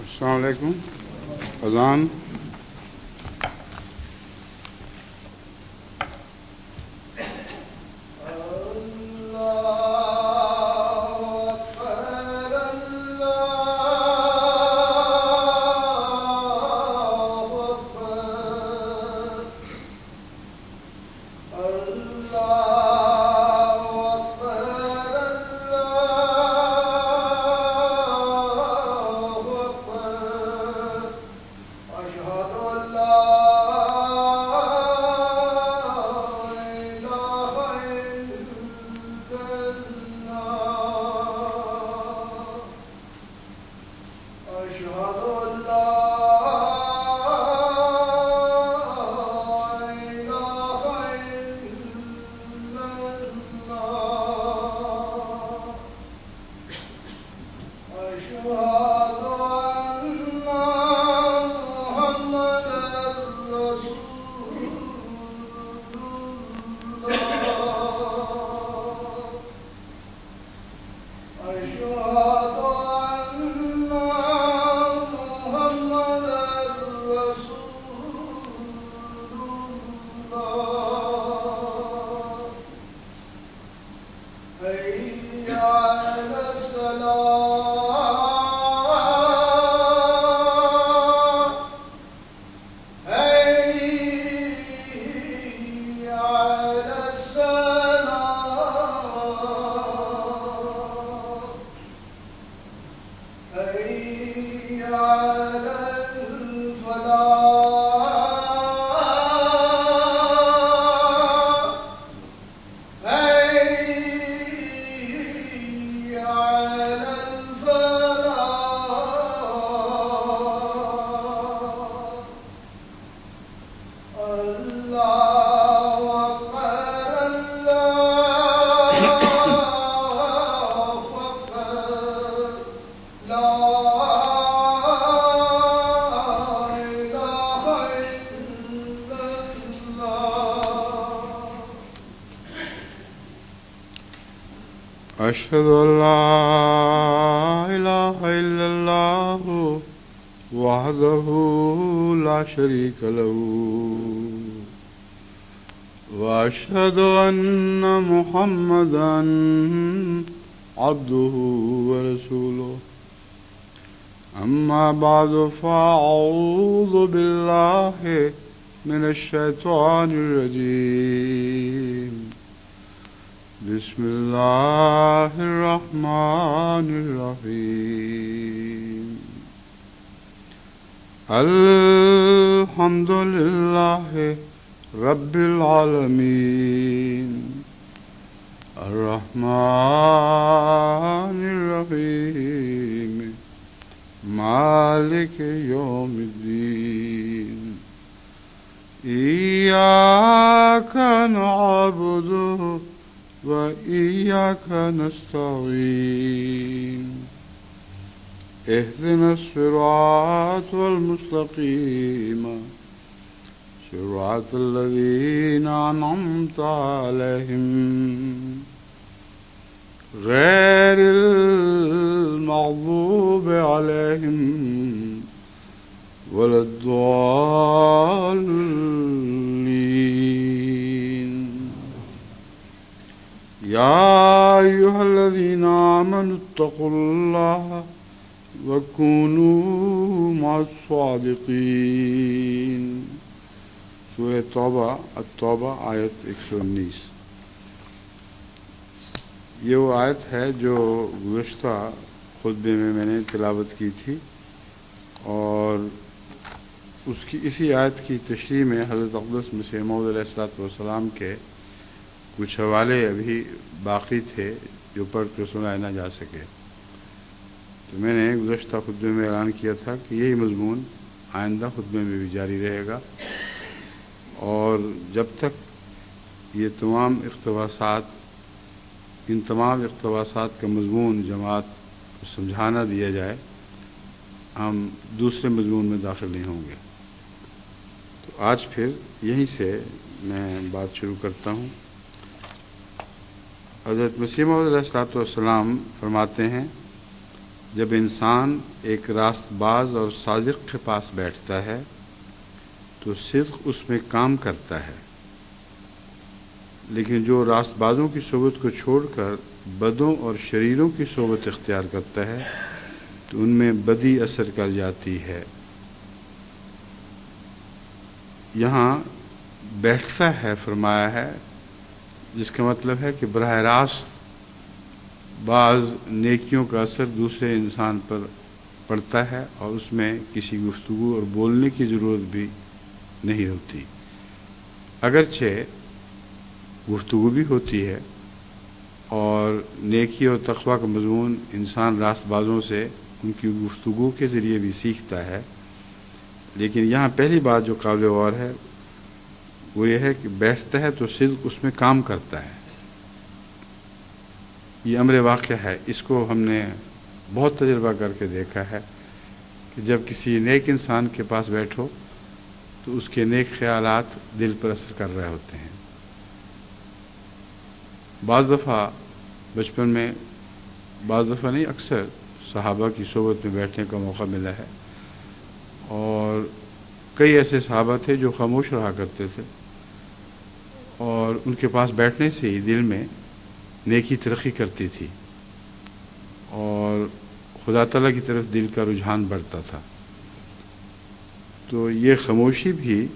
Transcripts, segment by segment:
السلام علیکم. اذان. أشهد أن لا إله إلا الله وحده لا شريك له وأشهد أن محمدا عبده ورسوله أما بعد فأعوذ بالله من الشيطان الرجيم بسم الله الرحمن الرحيم الحمد لله رب العالمين الرحمن الرحيم مالك يوم الدين إياك نعبد وإياك نستعين اهدنا الصراط المستقيم صراط الذين أنعمت عليهم غير المغضوب عليهم ولا الضالين. يا أيها الذين آمنوا اتقوا الله وكونوا مع الصادقين. سورہ التوبہ آیت 119. یہ وہ آیت ہے جو گزشتہ خطبے میں نے تلاوت کی تھی، اور اس کی اسی آیت کی تشریح میں حضرت اقدس مسیح موعود علیہ السلام کے کچھ حوالے ابھی باقی تھے جو پڑھ کے سنائے نہ جا سکے. تو میں نے گزشتہ خطبے میں اعلان کیا تھا کہ یہی مضمون آئندہ خطبے میں بھی جاری رہے گا، اور جب تک یہ ان تمام اقتباسات کا مضمون جماعت کو سمجھا نہ دیا جائے، ہم دوسرے مضمون میں داخل نہیں ہوں گے. تو آج پھر یہیں سے میں بات شروع کرتا ہوں. حضرت مسیح موعود علیہ السلام فرماتے ہیں جب انسان ایک راست باز اور صادق کے پاس بیٹھتا ہے تو صدق اس میں کام کرتا ہے، لیکن جو راست بازوں کی صحبت کو چھوڑ کر بدوں اور شریروں کی صحبت اختیار کرتا ہے تو ان میں بدی اثر کر جاتی ہے۔ یہاں بیٹھتا ہے فرمایا ہے، جس کا مطلب ہے کہ براہ راست بعض نیکیوں کا اثر دوسرے انسان پر پڑتا ہے اور اس میں کسی گفتگو اور بولنے کی ضرورت بھی نہیں ہوتی، اگرچہ گفتگو بھی ہوتی ہے اور نیکی اور تقویٰ کا مضمون انسان راست بازوں سے ان کی گفتگو کے ذریعے بھی سیکھتا ہے، لیکن یہاں پہلی بات جو قابل غور ہے وہ یہ ہے کہ بیٹھتا ہے تو صدق اس میں کام کرتا ہے۔ یہ امر واقع ہے، اس کو ہم نے بہت تجربہ کر کے دیکھا ہے کہ جب کسی نیک انسان کے پاس بیٹھو تو اس کے نیک خیالات دل پر اثر کر رہے ہوتے ہیں۔ بعض دفعہ بچپن میں، بعض دفعہ نہیں، اکثر صحابہ کی صحبت میں بیٹھنے کا موقع ملا ہے، اور کئی ایسے صحابہ تھے جو خاموش رہا کرتے تھے اور ان کے پاس بیٹھنے سے ہی دل میں نیکی ترقی کرتی تھی اور خدا تعالیٰ کی طرف دل کا رجحان بڑھتا تھا۔ تو یہ خاموشی بھی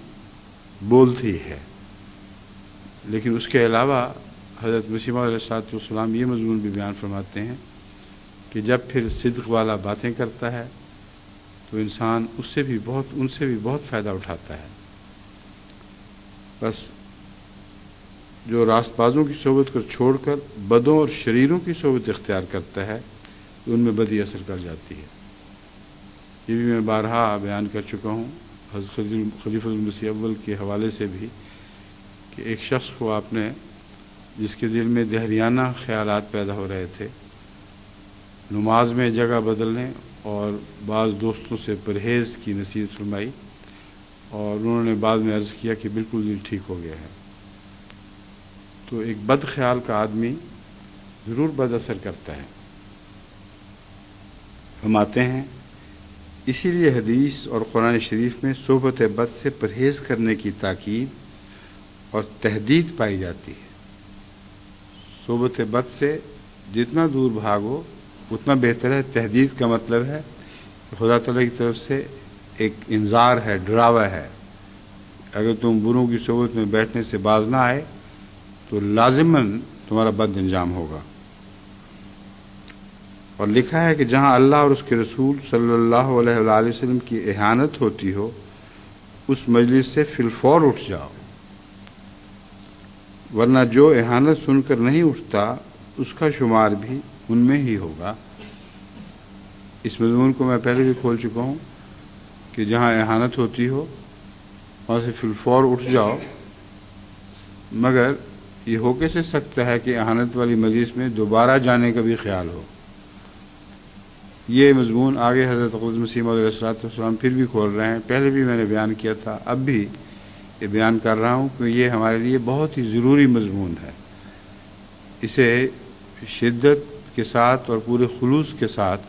بولتی ہے، لیکن اس کے علاوہ حضرت مسیح موعود علیہ السلام یہ مضمون بھی بیان فرماتے ہیں کہ جب پھر صدق والا باتیں کرتا ہے تو انسان ان سے بھی بہت فائدہ اٹھاتا ہے۔ بس جو راست بازوں کی صحبت کو چھوڑ کر بدوں اور شریروں کی صحبت اختیار کرتا ہے تو ان میں بدی اثر کر جاتی ہے۔ یہ بھی میں بارہا بیان کر چکا ہوں حضرت خلیفہ المسیح اول کے حوالے سے بھی کہ ایک شخص کو آپ نے، جس کے دل میں دہریانہ خیالات پیدا ہو رہے تھے، نماز میں جگہ بدلنے اور بعض دوستوں سے پرہیز کی نصیحت فرمائی، اور انہوں نے بعد میں عرض کیا کہ بالکل دل ٹھیک ہو گیا ہے۔ تو ایک بد خیال کا آدمی ضرور بد اثر کرتا ہے۔ ہم آتے ہیں، اسی لیے حدیث اور قرآن شریف میں صحبت بد سے پرہیز کرنے کی تاکید اور تحدید پائی جاتی ہے۔ صحبت بد سے جتنا دور بھاگو اتنا بہتر ہے۔ تحدید کا مطلب ہے کہ خدا تعالیٰ کی طرف سے ایک انذار ہے، ڈراوا ہے، اگر تم بروں کی صحبت میں بیٹھنے سے باز نہ آئے تو لازماً تمہارا بد انجام ہوگا۔ اور لکھا ہے کہ جہاں اللہ اور اس کے رسول صلی اللہ علیہ وآلہ وسلم کی اہانت ہوتی ہو اس مجلس سے فی الفور اٹھ جاؤ، ورنہ جو اہانت سن کر نہیں اٹھتا اس کا شمار بھی ان میں ہی ہوگا۔ اس مضمون کو میں پہلے بھی کھول چکا ہوں کہ جہاں اہانت ہوتی ہو وہاں سے فی الفور اٹھ جاؤ، مگر یہ ہو کیسے سکتا ہے کہ اہانت والی مجلس میں دوبارہ جانے کا بھی خیال ہو۔ یہ مضمون آگے حضرت اقدس مسیح موعود علیہ السلام پھر بھی کھول رہے ہیں، پہلے بھی میں نے بیان کیا تھا، اب بھی یہ بیان کر رہا ہوں کہ یہ ہمارے لیے بہت ہی ضروری مضمون ہے۔ اسے شدت کے ساتھ اور پورے خلوص کے ساتھ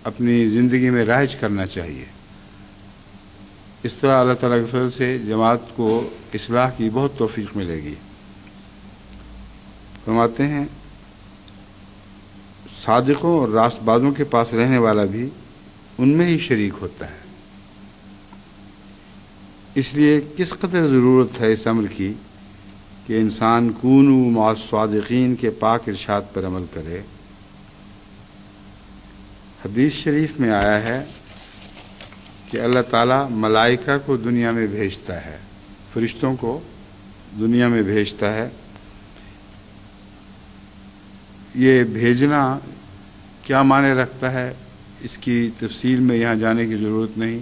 اپنی زندگی میں رائج کرنا چاہیے۔ اس طرح اللہ تعالیٰ کے فضل سے جماعت کو اصلاح کی بہت توفیق ملے گی۔ فرماتے ہیں صادقوں اور راست بازوں کے پاس رہنے والا بھی ان میں ہی شریک ہوتا ہے۔ اس لیے کس قدر ضرورت ہے اس امر کی کہ انسان کونوا مع الصادقین کے پاک ارشاد پر عمل کرے۔ حدیث شریف میں آیا ہے کہ اللہ تعالیٰ ملائکہ کو دنیا میں بھیجتا ہے، فرشتوں کو دنیا میں بھیجتا ہے۔ یہ بھیجنا کیا معنی رکھتا ہے اس کی تفصیل میں یہاں جانے کی ضرورت نہیں،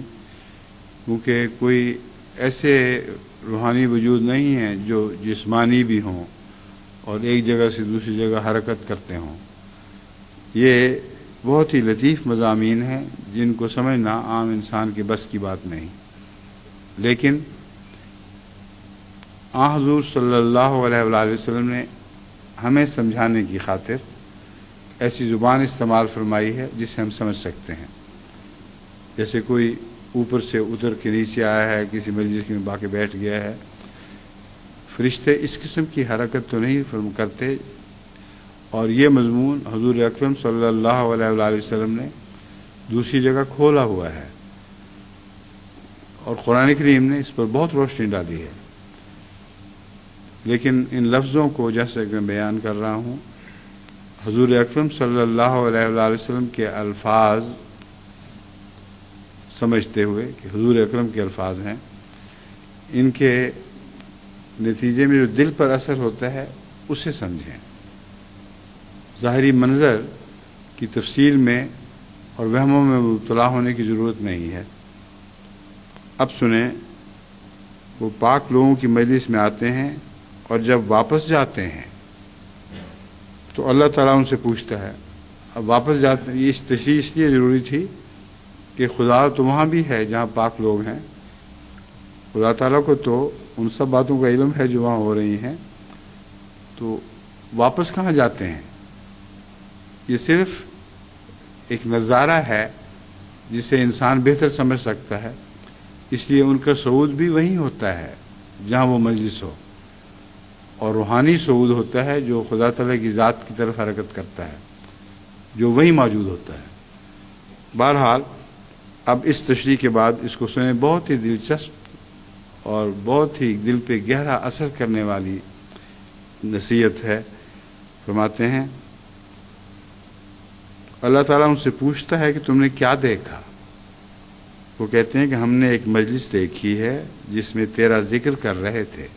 کیونکہ کوئی ایسے روحانی وجود نہیں ہیں جو جسمانی بھی ہوں اور ایک جگہ سے دوسری جگہ حرکت کرتے ہوں۔ یہ بہت ہی لطیف مضامین ہیں جن کو سمجھنا عام انسان کے بس کی بات نہیں، لیکن حضور صلی اللہ علیہ وآلہ وسلم نے ہمیں سمجھانے کی خاطر ایسی زبان استعمال فرمائی ہے جسے ہم سمجھ سکتے ہیں. جیسے کوئی اوپر سے اتر کے نیچے آیا ہے، کسی مجلس میں با کے بیٹھ گیا ہے. فرشتے اس قسم کی حرکت تو نہیں کرتے، اور یہ مضمون حضور اکرم صلی اللہ علیہ وآلہ وسلم نے دوسری جگہ کھولا ہوا ہے، اور قرآن کریم نے اس پر بہت روشنی ڈالی ہے. لیکن ان لفظوں کو جیسے کہ میں بیان کر رہا ہوں، حضور اکرم صلی اللہ علیہ وآلہ وسلم کے الفاظ سمجھتے ہوئے کہ حضور اکرم کے الفاظ ہیں، ان کے نتیجے میں جو دل پر اثر ہوتا ہے اسے سمجھیں. ظاہری منظر کی تفصیل میں اور وہموں میں مبتلا ہونے کی ضرورت نہیں ہے. اب سنیں، وہ پاک لوگوں کی مجلس میں آتے ہیں اور جب واپس جاتے ہیں تو اللہ تعالیٰ ان سے پوچھتا ہے. اب واپس جاتے ہیں، یہ تشریح اس لیے ضروری تھی کہ خدا تو وہاں بھی ہے جہاں پاک لوگ ہیں. خدا تعالیٰ کو تو ان سب باتوں کا علم ہے جو وہاں ہو رہی ہیں، تو واپس کہاں جاتے ہیں؟ یہ صرف ایک نظارہ ہے جسے انسان بہتر سمجھ سکتا ہے، اس لیے ان کا صعود بھی وہیں ہوتا ہے جہاں وہ مجلس ہو، اور روحانی صعود ہوتا ہے جو خدا تعالیٰ کی ذات کی طرف حرکت کرتا ہے، جو وہیں موجود ہوتا ہے. بہرحال اب اس تشریح کے بعد اس کو سنیں، بہت ہی دلچسپ اور بہت ہی دل پہ گہرا اثر کرنے والی نصیحت ہے. فرماتے ہیں اللہ تعالیٰ ان سے پوچھتا ہے کہ تم نے کیا دیکھا؟ وہ کہتے ہیں کہ ہم نے ایک مجلس دیکھی ہے جس میں تیرا ذکر کر رہے تھے،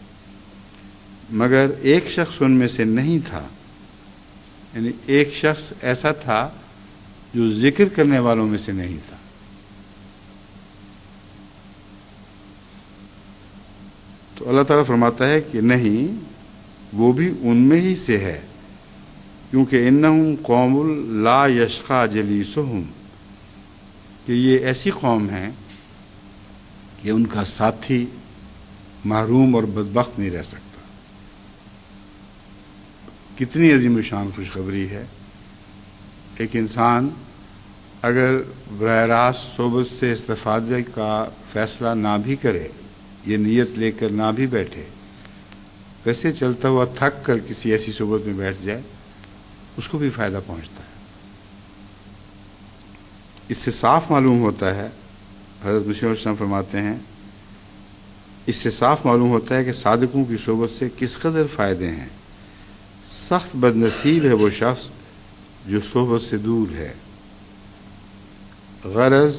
مگر ایک شخص ان میں سے نہیں تھا. یعنی ایک شخص ایسا تھا جو ذکر کرنے والوں میں سے نہیں تھا. تو اللہ تعالیٰ فرماتا ہے کہ نہیں، وہ بھی ان میں ہی سے ہے، کیونکہ انہم قوم لا یشقا جلیسہم، کہ یہ ایسی قوم ہے کہ ان کا ساتھی محروم اور بدبخت نہیں رہ سکتا. کتنی عظیم الشان خوشخبری ہے. ایک انسان اگر براہ راست صحبت سے استفادے کا فیصلہ نہ بھی کرے، یہ نیت لے کر نہ بھی بیٹھے، ویسے چلتا ہوا تھک کر کسی ایسی صحبت میں بیٹھ جائے، اس کو بھی فائدہ پہنچتا ہے. اس سے صاف معلوم ہوتا ہے، حضرت مسیح علیہ السلام فرماتے ہیں، اس سے صاف معلوم ہوتا ہے کہ صادقوں کی صحبت سے کس قدر فائدے ہیں. سخت بد نصیب ہے وہ شخص جو صحبت سے دور ہے. غرض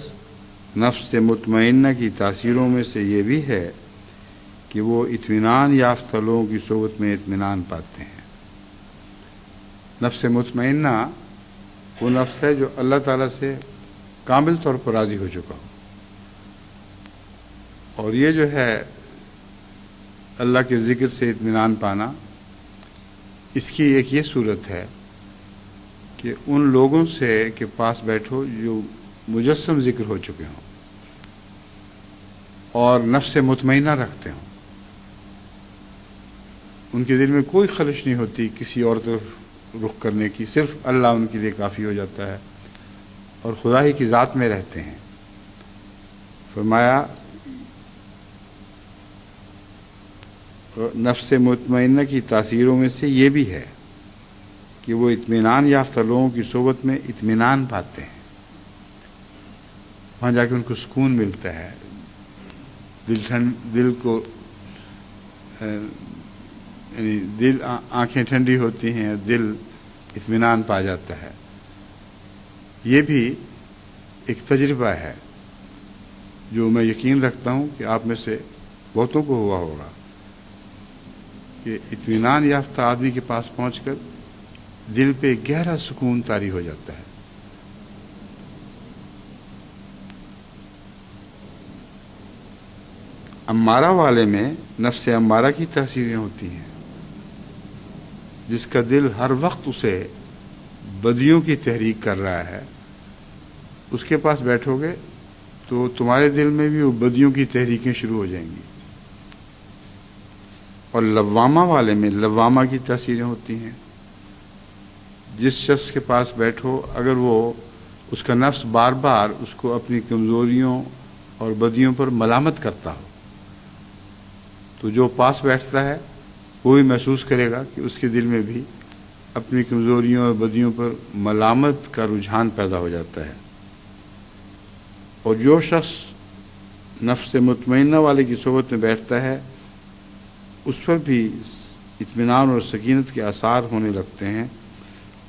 نفس مطمئنہ کی تاثیروں میں سے یہ بھی ہے کہ وہ اطمینان یافتہ لوگوں کی صحبت میں اطمینان پاتے ہیں. نفس مطمئنہ وہ نفس ہے جو اللہ تعالیٰ سے کامل طور پر راضی ہو چکا ہو، اور یہ جو ہے اللہ کے ذکر سے اطمینان پانا، اس کی ایک یہ صورت ہے کہ ان لوگوں سے کے پاس بیٹھو جو مجسم ذکر ہو چکے ہوں اور نفس مطمئنہ رکھتے ہوں. ان کے دل میں کوئی خلش نہیں ہوتی کسی اور طرف رخ کرنے کی، صرف اللہ ان کے لیے کافی ہو جاتا ہے اور خدا ہی کی ذات میں رہتے ہیں. فرمایا نفس مطمئنہ کی تاثیروں میں سے یہ بھی ہے کہ وہ اطمینان یافتہ لوگوں کی صحبت میں اطمینان پاتے ہیں. وہاں جا کے ان کو سکون ملتا ہے، دل کو یعنی دل آنکھیں ٹھنڈی ہوتی ہیں، دل اطمینان پا جاتا ہے. یہ بھی ایک تجربہ ہے جو میں یقین رکھتا ہوں کہ آپ میں سے بہتوں کو ہوا ہوگا کہ اطمینان یافتہ آدمی کے پاس پہنچ کر دل پہ گہرا سکون طاری ہو جاتا ہے. امارہ والے میں نفس امارہ کی تاثیریں ہوتی ہیں، جس کا دل ہر وقت اسے بدیوں کی تحریک کر رہا ہے. اس کے پاس بیٹھو گے تو تمہارے دل میں بھی وہ بدیوں کی تحریکیں شروع ہو جائیں گی. اور لوامہ والے میں لوامہ کی تاثیریں ہوتی ہیں، جس شخص کے پاس بیٹھو اگر وہ اس کا نفس بار بار اس کو اپنی کمزوریوں اور بدیوں پر ملامت کرتا ہو تو جو پاس بیٹھتا ہے وہ بھی محسوس کرے گا کہ اس کے دل میں بھی اپنی کمزوریوں اور بدیوں پر ملامت کا رجحان پیدا ہو جاتا ہے. اور جو شخص نفس مطمئنہ والے کی صحبت میں بیٹھتا ہے اس پر بھی اطمینان اور سکینت کے آثار ہونے لگتے ہیں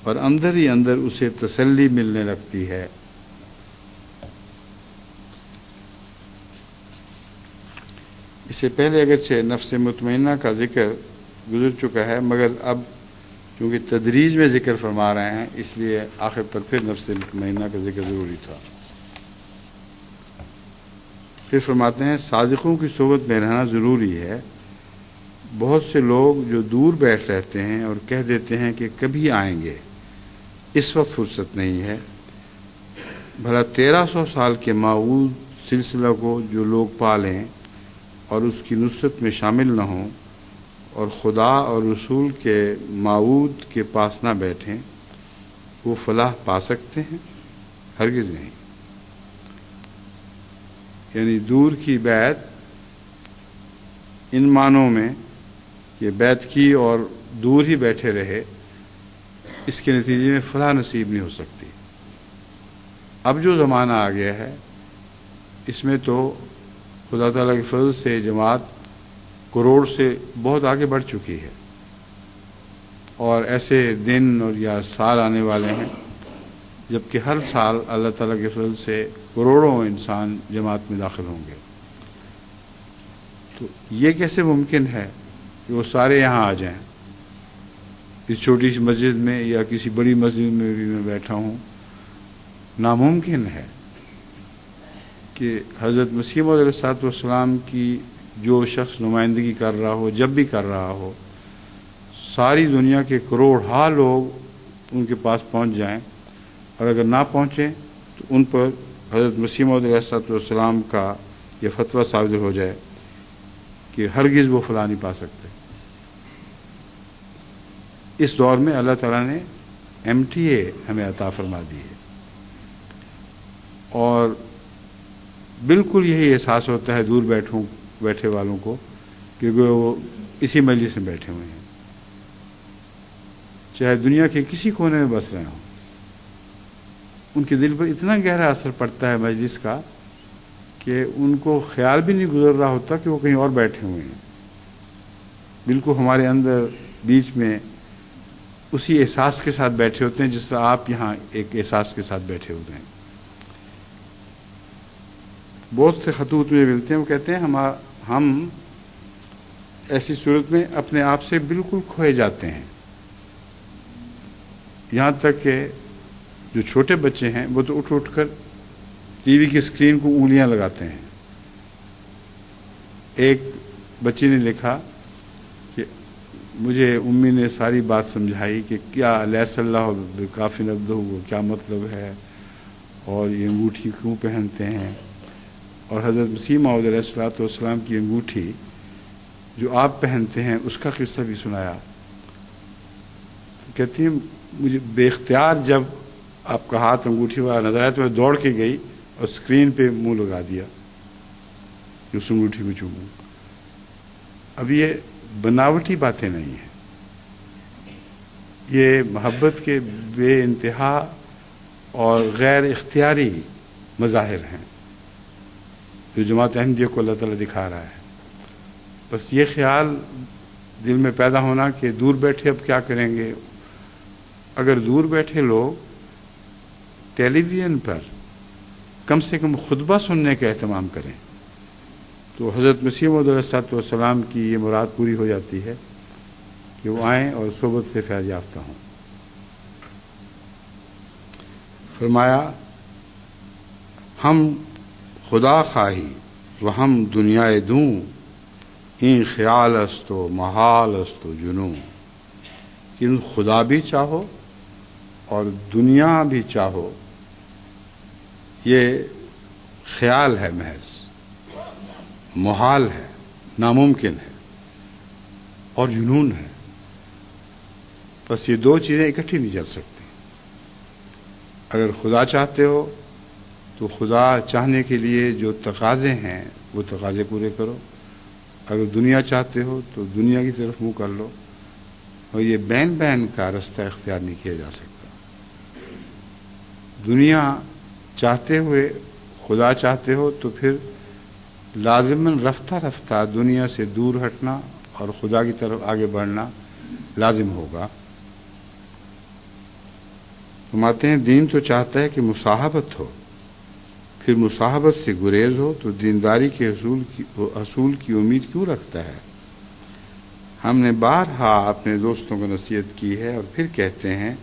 اور اندر ہی اندر اسے تسلی ملنے لگتی ہے. اس سے پہلے اگرچہ نفس مطمئنہ کا ذکر گزر چکا ہے مگر اب چونکہ تدریج میں ذکر فرما رہے ہیں اس لیے آخر پر پھر نفس مطمئنہ کا ذکر ضروری تھا. پھر فرماتے ہیں صادقوں کی صحبت میں رہنا ضروری ہے. بہت سے لوگ جو دور بیٹھ رہتے ہیں اور کہہ دیتے ہیں کہ کبھی آئیں گے، اس وقت فرصت نہیں ہے. بھلا 1300 سال کے موعود سلسلہ کو جو لوگ پالیں اور اس کی نصرت میں شامل نہ ہوں اور خدا اور رسول کے موعود کے پاس نہ بیٹھیں، وہ فلاح پا سکتے ہیں؟ ہرگز نہیں. یعنی دور کی بیعت ان معنوں میں کہ بیعت کی اور دور ہی بیٹھے رہے، اس کے نتیجے میں فلاح نصیب نہیں ہو سکتی. اب جو زمانہ آ گیا ہے اس میں تو خدا تعالیٰ کے فضل سے جماعت کروڑ سے بہت آگے بڑھ چکی ہے اور ایسے دن اور یا سال آنے والے ہیں جبکہ ہر سال اللہ تعالیٰ کے فضل سے کروڑوں انسان جماعت میں داخل ہوں گے. تو یہ کیسے ممکن ہے کہ وہ سارے یہاں آ جائیں؟ اس چھوٹی سی مسجد میں یا کسی بڑی مسجد میں بھی میں بیٹھا ہوں، ناممکن ہے کہ حضرت مسیح موعود علیہ السلام کی جو شخص نمائندگی کر رہا ہو، جب بھی کر رہا ہو، ساری دنیا کے کروڑ لوگ ان کے پاس پہنچ جائیں اور اگر نہ پہنچیں تو ان پر حضرت مسیح موعود علیہ السلام کا یہ فتویٰ صادر ہو جائے کہ ہرگز وہ فلاح نہیں پا سکتے. اس دور میں اللہ تعالیٰ نے MTA ہمیں عطا فرما دی ہے اور بالکل یہی احساس ہوتا ہے دور بیٹھے والوں کو کہ وہ اسی مجلس میں بیٹھے ہوئے ہیں، چاہے دنیا کے کسی کونے میں بس رہے ہوں. ان کے دل پر اتنا گہرا اثر پڑتا ہے مجلس کا کہ ان کو خیال بھی نہیں گزر رہا ہوتا کہ وہ کہیں اور بیٹھے ہوئے ہیں. بالکل ہمارے اندر بیچ میں اسی احساس کے ساتھ بیٹھے ہوتے ہیں جس طرح آپ یہاں ایک احساس کے ساتھ بیٹھے ہوتے ہیں. بہت سے خطوط مجھے ملتے ہیں، وہ کہتے ہیں ہم ایسی صورت میں اپنے آپ سے بالکل کھوئے جاتے ہیں. یہاں تک کہ جو چھوٹے بچے ہیں وہ تو اٹھ کر ٹی وی کی اسکرین کو انگلیاں لگاتے ہیں. ایک بچی نے لکھا کہ مجھے امی نے ساری بات سمجھائی کہ کیا لیس اللہ بکاف عبدہ وہ کیا مطلب ہے اور یہ انگوٹھی کیوں پہنتے ہیں، اور حضرت مسیح موعود علیہ السلام کی انگوٹھی جو آپ پہنتے ہیں اس کا قصہ بھی سنایا. کہتی ہیں مجھے بے اختیار جب آپ کا ہاتھ انگوٹھی والا نظر آیا تو میں دوڑ کے گئی اور اسکرین پہ منہ لگا دیا کہ اس انگوٹھی کو چوموں. اب یہ بناوٹی باتیں نہیں ہیں، یہ محبت کے بے انتہا اور غیر اختیاری مظاہر ہیں جو جماعت احمدیہ کو اللہ تعالیٰ دکھا رہا ہے. بس یہ خیال دل میں پیدا ہونا کہ دور بیٹھے اب کیا کریں گے. اگر دور بیٹھے لوگ ٹیلی ویژن پر کم سے کم خطبہ سننے کا اہتمام کریں تو حضرت مسیح موعود علیہ السلام کی یہ مراد پوری ہو جاتی ہے کہ وہ آئیں اور صحبت سے فیض یافتہ ہوں. فرمایا ہم خدا خواہی و ہم دنیائے دوں این خیال است و محال است و جنوں. کہ خدا بھی چاہو اور دنیا بھی چاہو یہ خیال ہے، محض محال ہے، ناممکن ہے اور جنون ہے. بس یہ دو چیزیں اکٹھی نہیں چل سکتی. اگر خدا چاہتے ہو تو خدا چاہنے کے لیے جو تقاضے ہیں وہ تقاضے پورے کرو، اگر دنیا چاہتے ہو تو دنیا کی طرف منہ کر لو، اور یہ بین بین کا رستہ اختیار نہیں کیا جا سکتا۔ دنیا چاہتے ہوئے خدا چاہتے ہو تو پھر لازماً رفتہ رفتہ دنیا سے دور ہٹنا اور خدا کی طرف آگے بڑھنا لازم ہوگا۔ فرماتے ہیں دین تو چاہتا ہے کہ مصاحبت ہو، پھر مصاحبت سے گریز ہو تو دینداری کے حصول کی امید کیوں رکھتا ہے؟ ہم نے بارہا اپنے دوستوں کو نصیحت کی ہے اور پھر کہتے ہیں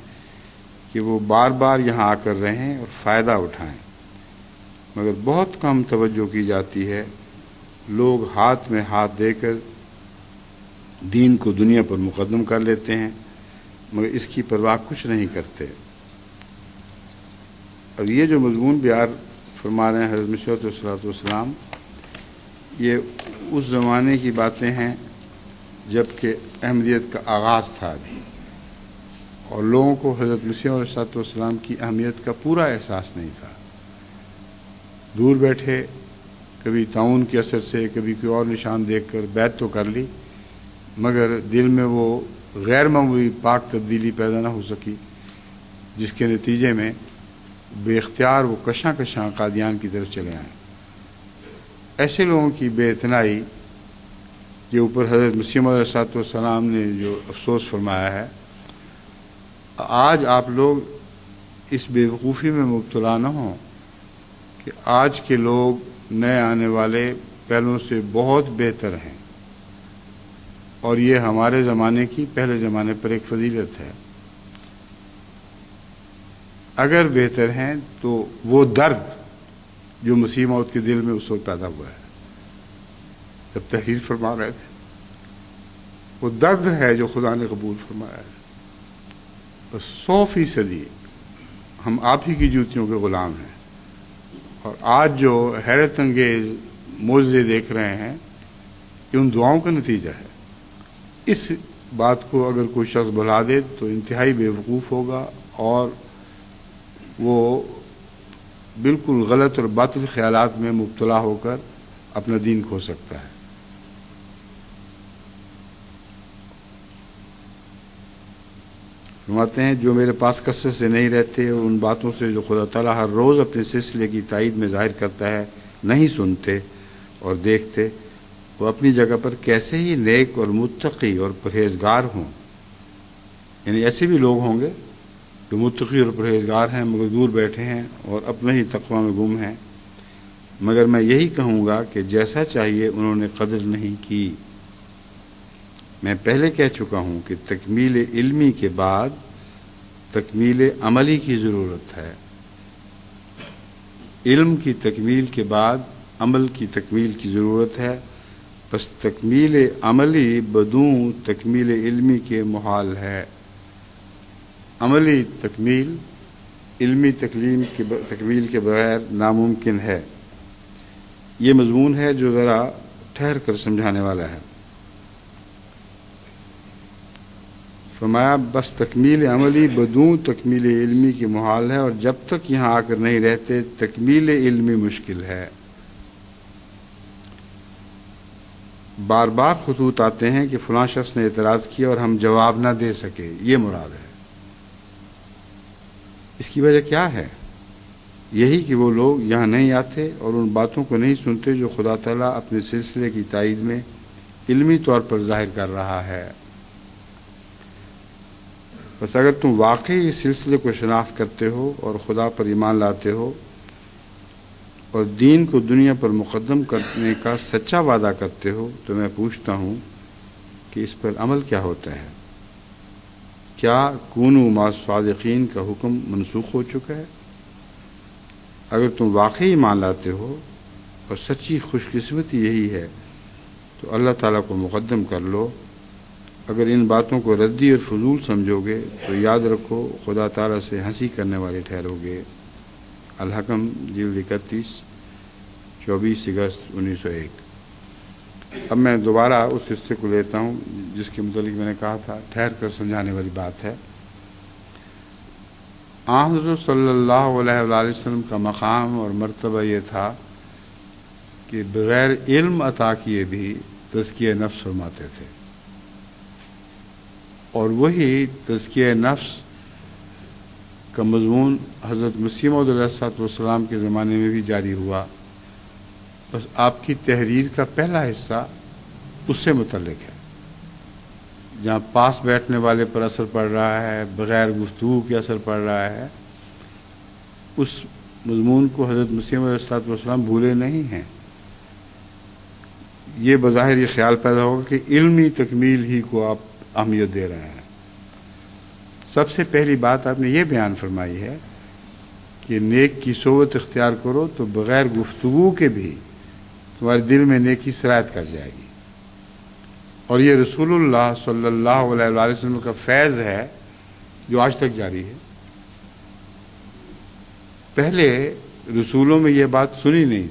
کہ وہ بار بار یہاں آ کر رہیں اور فائدہ اٹھائیں، مگر بہت کم توجہ کی جاتی ہے۔ لوگ ہاتھ میں ہاتھ دے کر دین کو دنیا پر مقدم کر لیتے ہیں، مگر اس کی پرواہ کچھ نہیں کرتے۔ اب یہ جو مضمون بیان فرما رہے ہیں حضرت مسیح علیہ الصلوۃ والسلام، یہ اس زمانے کی باتیں ہیں جب کہ احمدیت کا آغاز تھا ابھی، اور لوگوں کو حضرت مسیح علیہ الصلوۃ والسلام کی اہمیت کا پورا احساس نہیں تھا۔ دور بیٹھے کبھی تعاون کے اثر سے، کبھی کوئی اور نشان دیکھ کر بیعت تو کر لی، مگر دل میں وہ غیر معمولی پاک تبدیلی پیدا نہ ہو سکی، جس کے نتیجے میں بے اختیار وہ کشاں کشاں قادیان کی طرف چلے آئیں۔ ایسے لوگوں کی بے اتنائی کے اوپر حضرت مسیح علیہ الصلوۃ والسلام نے جو افسوس فرمایا ہے، آج آپ لوگ اس بے وقوفی میں مبتلا نہ ہوں کہ آج کے لوگ نئے آنے والے پہلوں سے بہت بہتر ہیں، اور یہ ہمارے زمانے کی پہلے زمانے پر ایک فضیلت ہے۔ اگر بہتر ہیں تو وہ درد جو مسیح موعود کے دل میں اس وقت پیدا ہوا ہے جب تحریر فرما رہے تھے، وہ درد ہے جو خدا نے قبول فرمایا ہے۔ بس 100% ہم آپ ہی کی جوتیوں کے غلام ہیں، اور آج جو حیرت انگیز معجزے دیکھ رہے ہیں یہ ان دعاؤں کا نتیجہ ہے۔ اس بات کو اگر کوئی شخص بھلا دے تو انتہائی بے وقوف ہوگا، اور وہ بالکل غلط اور باطل خیالات میں مبتلا ہو کر اپنا دین کھو سکتا ہے۔ فرماتے ہیں جو میرے پاس کثرت سے نہیں رہتے اور ان باتوں سے جو خدا تعالیٰ ہر روز اپنے سلسلے کی تائید میں ظاہر کرتا ہے نہیں سنتے اور دیکھتے، وہ اپنی جگہ پر کیسے ہی نیک اور متقی اور پرہیزگار ہوں۔ یعنی ایسے بھی لوگ ہوں گے جو متقی اور پرہیزگار ہیں مگر دور بیٹھے ہیں اور اپنے ہی تقویٰ میں گم ہیں، مگر میں یہی کہوں گا کہ جیسا چاہیے انہوں نے قدر نہیں کی۔ میں پہلے کہہ چکا ہوں کہ تکمیل علمی کے بعد تکمیل عملی کی ضرورت ہے۔ علم کی تکمیل کے بعد عمل کی تکمیل کی ضرورت ہے، بس تکمیل عملی بدون تکمیل علمی کے محال ہے۔ عملی تکمیل علمی تکمیل کے بغیر ناممکن ہے۔ یہ مضمون ہے جو ذرا ٹھہر کر سمجھانے والا ہے۔ فرمایا بس تکمیل عملی بدون تکمیل علمی کی محال ہے، اور جب تک یہاں آ کر نہیں رہتے تکمیل علمی مشکل ہے۔ بار بار خطوط آتے ہیں کہ فلاں شخص نے اعتراض کیا اور ہم جواب نہ دے سکے، یہ مراد ہے۔ اس کی وجہ کیا ہے؟ یہی کہ وہ لوگ یہاں نہیں آتے اور ان باتوں کو نہیں سنتے جو خدا تعالیٰ اپنے سلسلے کی تائید میں علمی طور پر ظاہر کر رہا ہے۔ بس اگر تم واقعی اس سلسلے کو شناخت کرتے ہو اور خدا پر ایمان لاتے ہو اور دین کو دنیا پر مقدم کرنے کا سچا وعدہ کرتے ہو تو میں پوچھتا ہوں کہ اس پر عمل کیا ہوتا ہے؟ کیا کونوا مع الصادقین کا حکم منسوخ ہو چکا ہے؟ اگر تم واقعی ایمان لاتے ہو اور سچی خوش قسمتی یہی ہے تو اللہ تعالیٰ کو مقدم کر لو۔ اگر ان باتوں کو ردی اور فضول سمجھو گے تو یاد رکھو خدا تعالیٰ سے ہنسی کرنے والے ٹھہرو گے۔ الحکم جلد 31 24 اگست 1901۔ اب میں دوبارہ اس حصے کو لیتا ہوں جس کے متعلق میں نے کہا تھا ٹھہر کر سمجھانے والی بات ہے۔ حضرت صلی اللہ علیہ وآلہ وسلم کا مقام اور مرتبہ یہ تھا کہ بغیر علم عطا کیے بھی تزکیہ نفس فرماتے تھے، اور وہی تزکیہ نفس کا مضمون حضرت مسیح موعود علیہ الصلوۃ والسلام کے زمانے میں بھی جاری ہوا، بس آپ کی تحریر کا پہلا حصہ اس سے متعلق ہے، جہاں پاس بیٹھنے والے پر اثر پڑ رہا ہے، بغیر گفتگو کے اثر پڑ رہا ہے، اس مضمون کو حضرت مسیح موعود علیہ الصلوۃ والسلام بھولے نہیں ہیں۔ یہ بظاہر یہ خیال پیدا ہوگا کہ علمی تکمیل ہی کو آپ اہمیت دے رہے ہیں۔ سب سے پہلی بات آپ نے یہ بیان فرمائی ہے کہ نیک کی صحبت اختیار کرو تو بغیر گفتگو کے بھی تمہارے دل میں نیکی سرایت کر جائے گی، اور یہ رسول اللہ صلی اللہ علیہ وآلہ وسلم کا فیض ہے جو آج تک جاری ہے۔ پہلے رسولوں میں یہ بات سنی نہیں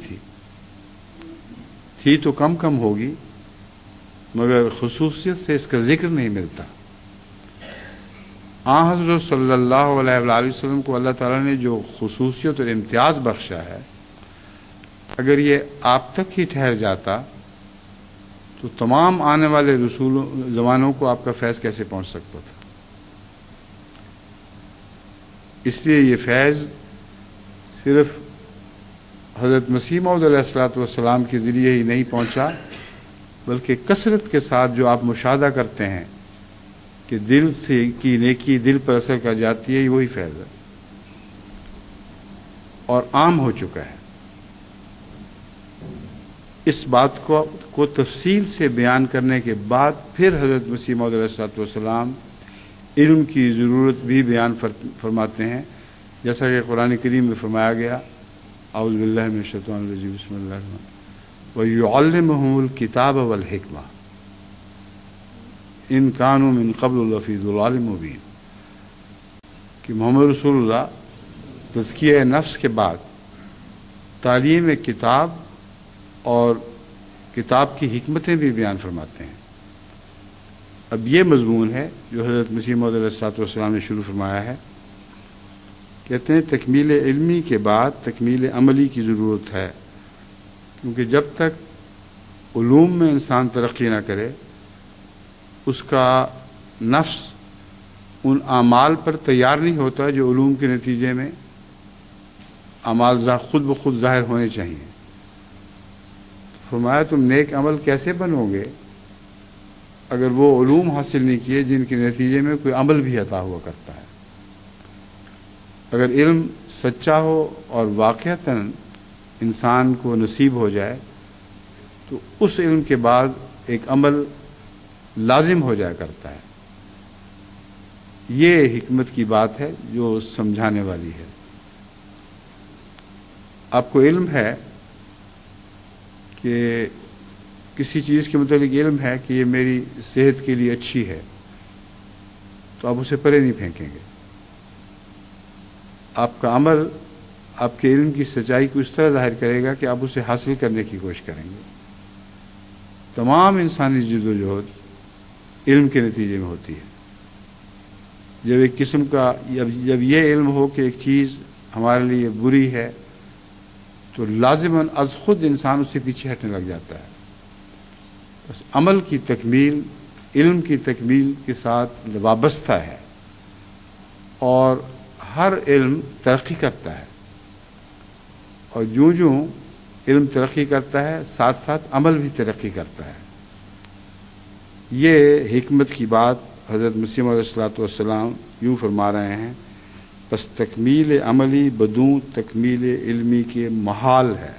تھی تو کم کم ہوگی، مگر خصوصیت سے اس کا ذکر نہیں ملتا۔ حضرت صلی اللہ علیہ وآلہ وسلم کو اللہ تعالیٰ نے جو خصوصیت اور امتیاز بخشا ہے، اگر یہ آپ تک ہی ٹھہر جاتا تو تمام آنے والے زمانوں کو آپ کا فیض کیسے پہنچ سکتا تھا؟ اس لیے یہ فیض صرف حضرت مسیح موعود علیہ الصلوۃ والسلام کے ذریعے ہی نہیں پہنچا، بلکہ کثرت کے ساتھ جو آپ مشاہدہ کرتے ہیں کہ دل سے کی نیکی دل پر اثر کر جاتی ہے، وہی فیض ہے اور عام ہو چکا ہے۔ اس بات کو تفصیل سے بیان کرنے کے بعد پھر حضرت مسیح موعود علیہ الصلوۃ والسلام علم کی ضرورت بھی بیان فرماتے ہیں، جیسا کہ قرآن کریم میں فرمایا گیا، اعوذ باللہ من الشیطان الرجیم، بسم اللہ الرحمن الرحیم، وَيُعَلِّمُهُمُ الْكِتَابَ وَالْحِکْمَةَ ان کانوا من قبل لفی ضلال مبین، کہ محمد رسول اللہ تزکیہ نفس کے بعد تعلیم کتاب اور کتاب کی حکمتیں بھی بیان فرماتے ہیں۔ اب یہ مضمون ہے جو حضرت مسیح موعود علیہ الصلوۃ والسلام نے شروع فرمایا ہے۔ کہتے ہیں تکمیل علمی کے بعد تکمیل عملی کی ضرورت ہے، کیونکہ جب تک علوم میں انسان ترقی نہ کرے، اس کا نفس ان اعمال پر تیار نہیں ہوتا جو علوم کے نتیجے میں اعمال خود بخود ظاہر ہونے چاہیے۔ فرمایا تم نیک عمل کیسے بنو گے اگر وہ علوم حاصل نہیں کیے جن کے نتیجے میں کوئی عمل بھی عطا ہوا کرتا ہے۔ اگر علم سچا ہو اور واقعتاً انسان کو نصیب ہو جائے تو اس علم کے بعد ایک عمل لازم ہو جایا کرتا ہے۔ یہ حکمت کی بات ہے جو سمجھانے والی ہے۔ آپ کو علم ہے کہ کسی چیز کے متعلق علم ہے کہ یہ میری صحت کے لیے اچھی ہے، تو آپ اسے پرے نہیں پھینکیں گے۔ آپ کا عمل آپ کے علم کی سچائی کو اس طرح ظاہر کرے گا کہ آپ اسے حاصل کرنے کی کوشش کریں گے۔ تمام انسانی جدوجہد علم کے نتیجے میں ہوتی ہے۔ جب ایک قسم کا جب یہ علم ہو کہ ایک چیز ہمارے لیے بری ہے تو لازماً از خود انسان اس سے پیچھے ہٹنے لگ جاتا ہے۔ بس عمل کی تکمیل علم کی تکمیل کے ساتھ وابستہ ہے، اور ہر علم ترقی کرتا ہے، اور جوں علم ترقی کرتا ہے ساتھ ساتھ عمل بھی ترقی کرتا ہے۔ یہ حکمت کی بات حضرت مسیح موعود علیہ الصلوۃ والسلام یوں فرما رہے ہیں، بس تکمیل عملی بدون تکمیل علمی کے محال ہے،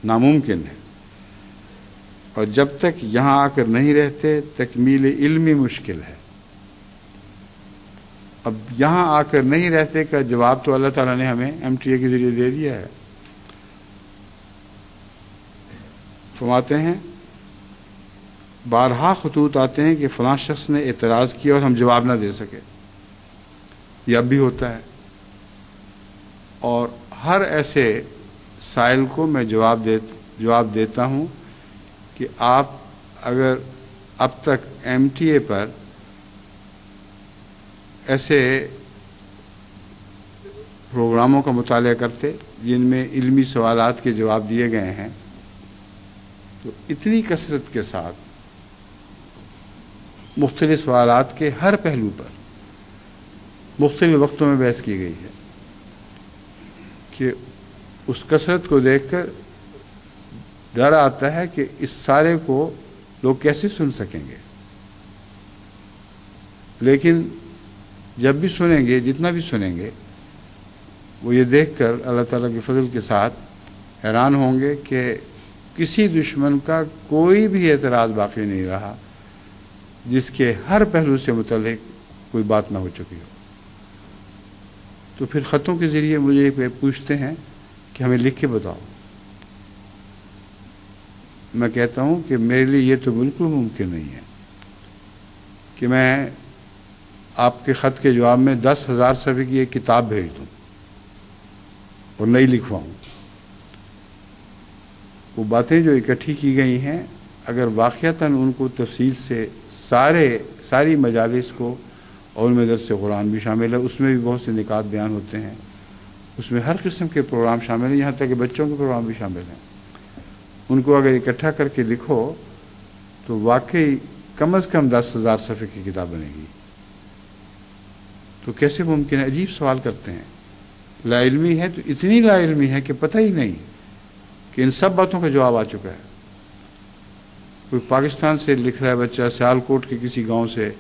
ناممکن ہے، اور جب تک یہاں آ کر نہیں رہتے تکمیل علمی مشکل ہے۔ اب یہاں آ کر نہیں رہتے کا جواب تو اللہ تعالیٰ نے ہمیں MTA کے ذریعے دے دیا ہے۔ فرماتے ہیں بارہا خطوط آتے ہیں کہ فلاں شخص نے اعتراض کیا اور ہم جواب نہ دے سکے، یہ اب بھی ہوتا ہے، اور ہر ایسے سائل کو میں جواب دیتا ہوں کہ آپ اگر اب تک MTA پر ایسے پروگراموں کا مطالعہ کرتے جن میں علمی سوالات کے جواب دیے گئے ہیں، تو اتنی کثرت کے ساتھ مختلف سوالات کے ہر پہلو پر مختلف وقتوں میں بحث کی گئی ہے کہ اس کثرت کو دیکھ کر ڈر آتا ہے کہ اس سارے کو لوگ کیسے سن سکیں گے، لیکن جب بھی سنیں گے، جتنا بھی سنیں گے، وہ یہ دیکھ کر اللہ تعالیٰ کے فضل کے ساتھ حیران ہوں گے کہ کسی دشمن کا کوئی بھی اعتراض باقی نہیں رہا جس کے ہر پہلو سے متعلق کوئی بات نہ ہو چکی ہو۔ تو پھر خطوں کے ذریعے مجھے پوچھتے ہیں کہ ہمیں لکھ کے بتاؤ۔ میں کہتا ہوں کہ میرے لیے یہ تو بالکل ممکن نہیں ہے کہ میں آپ کے خط کے جواب میں 10,000 صفحے کی ایک کتاب بھیج دوں اور نہیں لکھواؤں۔ وہ باتیں جو اکٹھی کی گئی ہیں، اگر واقعتاً ان کو تفصیل سے ساری مجالس کو، اور ان میں درس قرآن بھی شامل ہے، اس میں بھی بہت سے نکات بیان ہوتے ہیں، اس میں ہر قسم کے پروگرام شامل ہیں، یہاں تک کہ بچوں کے پروگرام بھی شامل ہیں۔ ان کو اگر اکٹھا کر کے لکھو تو واقعی کم از کم 10,000 صفحے کی کتاب بنے گی۔ تو کیسے ممکن ہے؟ عجیب سوال کرتے ہیں۔ لا علمی ہے تو اتنی لا علمی ہے کہ پتہ ہی نہیں کہ ان سب باتوں کا جواب آ چکا ہے۔ کوئی پاکستان سے لکھ رہا ہے بچہ، سیالکوٹ کے کسی گاؤں سے،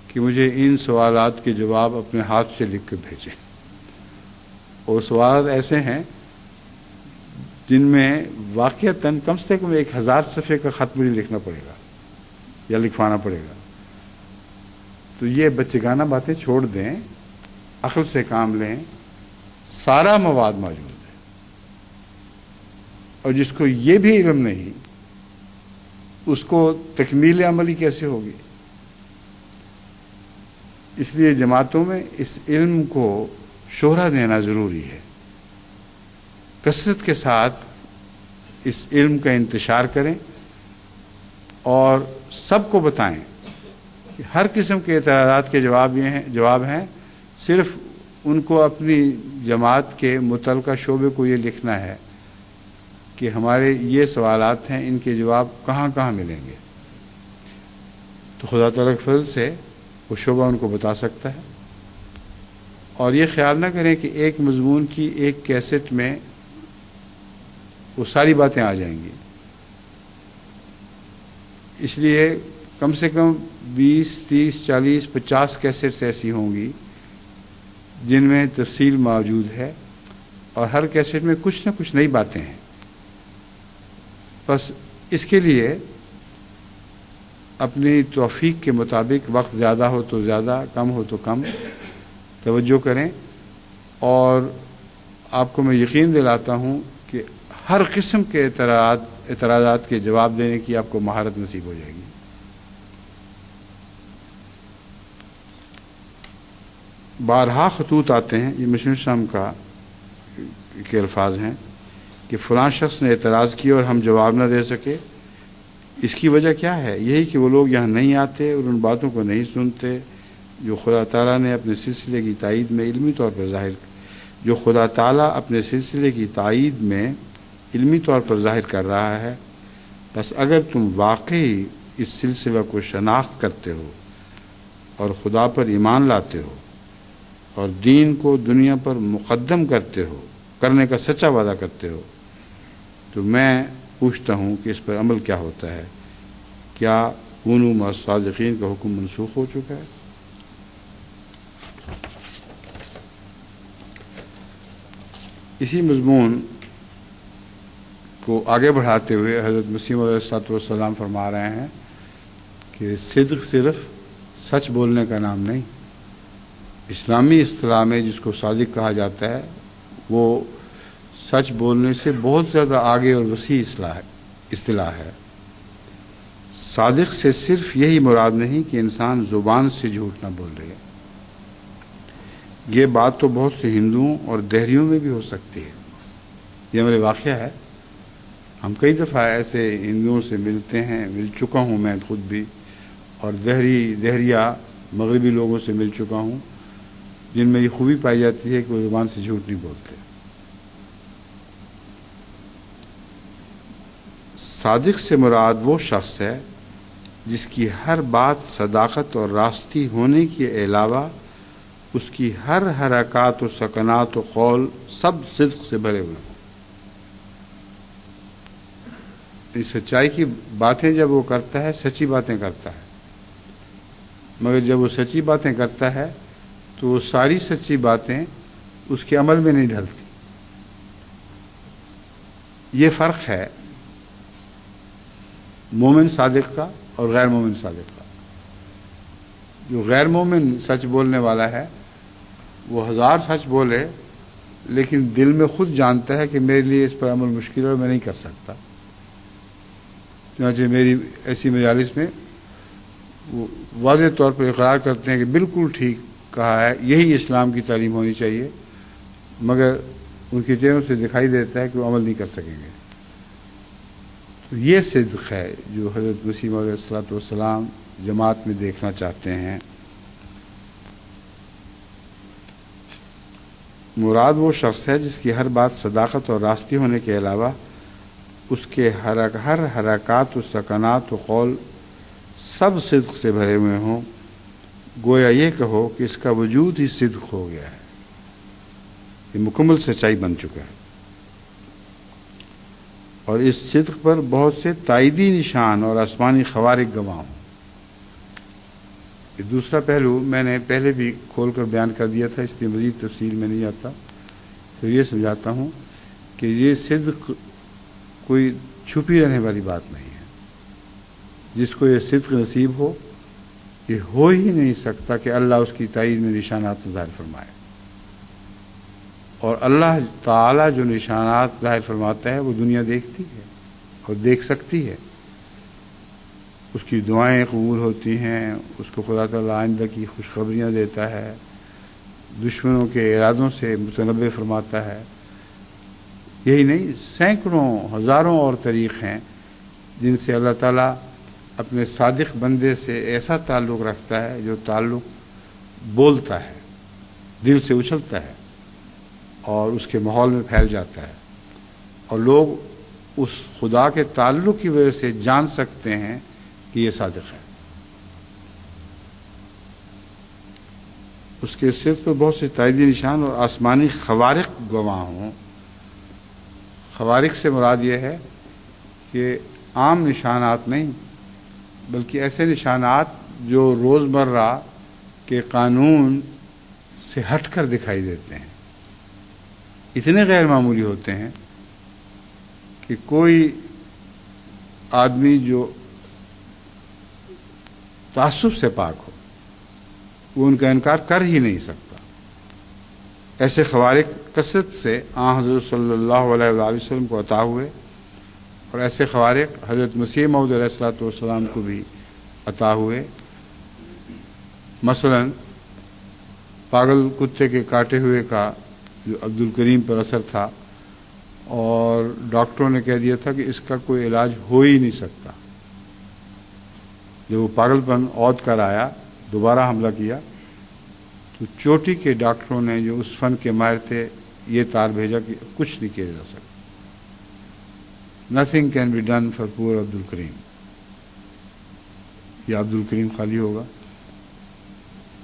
کہ مجھے ان سوالات کے جواب اپنے ہاتھ سے لکھ کے بھیجیں۔ اور سوالات ایسے ہیں جن میں واقعتاً کم سے کم 1,000 صفحے کا خط مجھے لکھنا پڑے گا یا لکھوانا پڑے گا۔ تو یہ بچگانہ باتیں چھوڑ دیں، عقل سے کام لیں، سارا مواد موجود ہے۔ اور جس کو یہ بھی علم نہیں، اس کو تکمیل عملی کیسے ہوگی؟ اس لیے جماعتوں میں اس علم کو شہرت دینا ضروری ہے، کثرت کے ساتھ اس علم کا انتشار کریں اور سب کو بتائیں کہ ہر قسم کے اعتراضات کے جواب ہیں، صرف ان کو اپنی جماعت کے متعلقہ شعبے کو یہ لکھنا ہے کہ ہمارے یہ سوالات ہیں، ان کے جواب کہاں کہاں ملیں گے۔ تو خدا تعالیٰ کے فضل سے وہ شعبہ ان کو بتا سکتا ہے۔ اور یہ خیال نہ کریں کہ ایک مضمون کی ایک کیسٹ میں وہ ساری باتیں آ جائیں گی۔ اس لیے کم سے کم 20، 30، 40، 50 کیسٹس ایسی ہوں گی جن میں تفصیل موجود ہے، اور ہر کیسٹ میں کچھ نہ کچھ نئی باتیں ہیں۔ بس اس کے لیے اپنی توفیق کے مطابق وقت زیادہ ہو تو زیادہ، کم ہو تو کم توجہ کریں، اور آپ کو میں یقین دلاتا ہوں کہ ہر قسم کے اعتراضات کے جواب دینے کی آپ کو مہارت نصیب ہو جائے گی۔ بارہا خطوط آتے ہیں، یہ مشن شام کا کے الفاظ ہیں کہ فلاں شخص نے اعتراض کیا اور ہم جواب نہ دے سکے، اس کی وجہ کیا ہے؟ یہی کہ وہ لوگ یہاں نہیں آتے اور ان باتوں کو نہیں سنتے جو خدا تعالیٰ نے اپنے سلسلے کی تائید میں علمی طور پر ظاہر کر رہا ہے۔ بس اگر تم واقعی اس سلسلہ کو شناخت کرتے ہو اور خدا پر ایمان لاتے ہو اور دین کو دنیا پر مقدم کرنے کا سچا وعدہ کرتے ہو، تو میں پوچھتا ہوں کہ اس پر عمل کیا ہوتا ہے؟ کیا کونوا مع الصادقین کا حکم منسوخ ہو چکا ہے؟ اسی مضمون کو آگے بڑھاتے ہوئے حضرت مسیح علیہ الصلوۃ والسلام فرما رہے ہیں کہ صدق صرف سچ بولنے کا نام نہیں، اسلامی اصطلاح میں جس کو صادق کہا جاتا ہے وہ سچ بولنے سے بہت زیادہ آگے اور وسیع اصطلاح ہے۔ صادق سے صرف یہی مراد نہیں کہ انسان زبان سے جھوٹ نہ بولے، یہ بات تو بہت سے ہندوؤں اور دہریوں میں بھی ہو سکتی ہے۔ یہ میرے واقعہ ہے، ہم کئی دفعہ ایسے ہندوؤں سے ملتے ہیں، مل چکا ہوں میں خود بھی، اور دہریہ مغربی لوگوں سے مل چکا ہوں جن میں یہ خوبی پائی جاتی ہے کہ وہ زبان سے جھوٹ نہیں بولتے۔ صادق سے مراد وہ شخص ہے جس کی ہر بات صداقت اور راستی ہونے کے علاوہ اس کی ہر حرکات و سکنات و قول سب صدق سے بھرے ہوئے ہوں۔ سچائی کی باتیں جب وہ کرتا ہے سچی باتیں کرتا ہے، مگر جب وہ سچی باتیں کرتا ہے تو وہ ساری سچی باتیں اس کے عمل میں نہیں ڈھلتی۔ یہ فرق ہے مومن صادق کا اور غیر مومن صادق کا۔ جو غیر مومن سچ بولنے والا ہے وہ ہزار سچ بولے لیکن دل میں خود جانتا ہے کہ میرے لیے اس پر عمل مشکل ہے اور میں نہیں کر سکتا۔ چنانچہ میری ایسی مجالس میں وہ واضح طور پر اقرار کرتے ہیں کہ بالکل ٹھیک کہا ہے، یہی اسلام کی تعلیم ہونی چاہیے، مگر ان کے چہروں سے دکھائی دیتا ہے کہ وہ عمل نہیں کر سکیں گے۔ تو یہ صدق ہے جو حضرت مسیح موعود علیہ الصلوۃ والسلام جماعت میں دیکھنا چاہتے ہیں۔ مراد وہ شخص ہے جس کی ہر بات صداقت اور راستی ہونے کے علاوہ اس کے ہر حرکات و سکنات و قول سب صدق سے بھرے ہوئے ہوں، گویا یہ کہو کہ اس کا وجود ہی صدق ہو گیا ہے، یہ مکمل سچائی بن چکا ہے۔ اور اس صدق پر بہت سے تائیدی نشان اور آسمانی خوارق گواہ ہوں۔ یہ دوسرا پہلو میں نے پہلے بھی کھول کر بیان کر دیا تھا، اس لیے مزید تفصیل میں نہیں آتا، تو یہ سمجھاتا ہوں کہ یہ صدق کوئی چھپی رہنے والی بات نہیں ہے۔ جس کو یہ صدق نصیب ہو، یہ ہو ہی نہیں سکتا کہ اللہ اس کی تائید میں نشانات ظاہر فرمائے۔ اور اللہ تعالیٰ جو نشانات ظاہر فرماتا ہے وہ دنیا دیکھتی ہے اور دیکھ سکتی ہے۔ اس کی دعائیں قبول ہوتی ہیں، اس کو خدا تعالیٰ آئندہ کی خوشخبریاں دیتا ہے، دشمنوں کے ارادوں سے متنبع فرماتا ہے۔ یہی نہیں، سینکڑوں ہزاروں اور طریق ہیں جن سے اللہ تعالیٰ اپنے صادق بندے سے ایسا تعلق رکھتا ہے جو تعلق بولتا ہے، دل سے اچھلتا ہے اور اس کے ماحول میں پھیل جاتا ہے، اور لوگ اس خدا کے تعلق کی وجہ سے جان سکتے ہیں کہ یہ صادق ہے۔ اس کے صدق پر بہت سے تائیدی نشان اور آسمانی خوارق گواہ ہوں۔ خوارق سے مراد یہ ہے کہ عام نشانات نہیں، بلکہ ایسے نشانات جو روزمرہ کے قانون سے ہٹ کر دکھائی دیتے ہیں، اتنے غیر معمولی ہوتے ہیں کہ کوئی آدمی جو تعصب سے پاک ہو وہ ان کا انکار کر ہی نہیں سکتا۔ ایسے خوارق کثرت سے آن حضرت صلی اللہ علیہ وآلہ وسلم کو عطا ہوئے، اور ایسے خوارق حضرت مسیح موعود علیہ الصلوۃ والسلام کو بھی عطا ہوئے۔ مثلا پاگل کتے کے کاٹے ہوئے کا جو عبد الکریم پر اثر تھا، اور ڈاکٹروں نے کہہ دیا تھا کہ اس کا کوئی علاج ہو ہی نہیں سکتا۔ جب وہ پاگل پن عود کر آیا، دوبارہ حملہ کیا، تو چوٹی کے ڈاکٹروں نے جو اس فن کے ماہر تھے یہ تار بھیجا کہ کچھ نہیں کیا جا سکتا۔ Nothing can be done for poor عبد الکریم۔ یہ عبد الکریم خالی ہوگا۔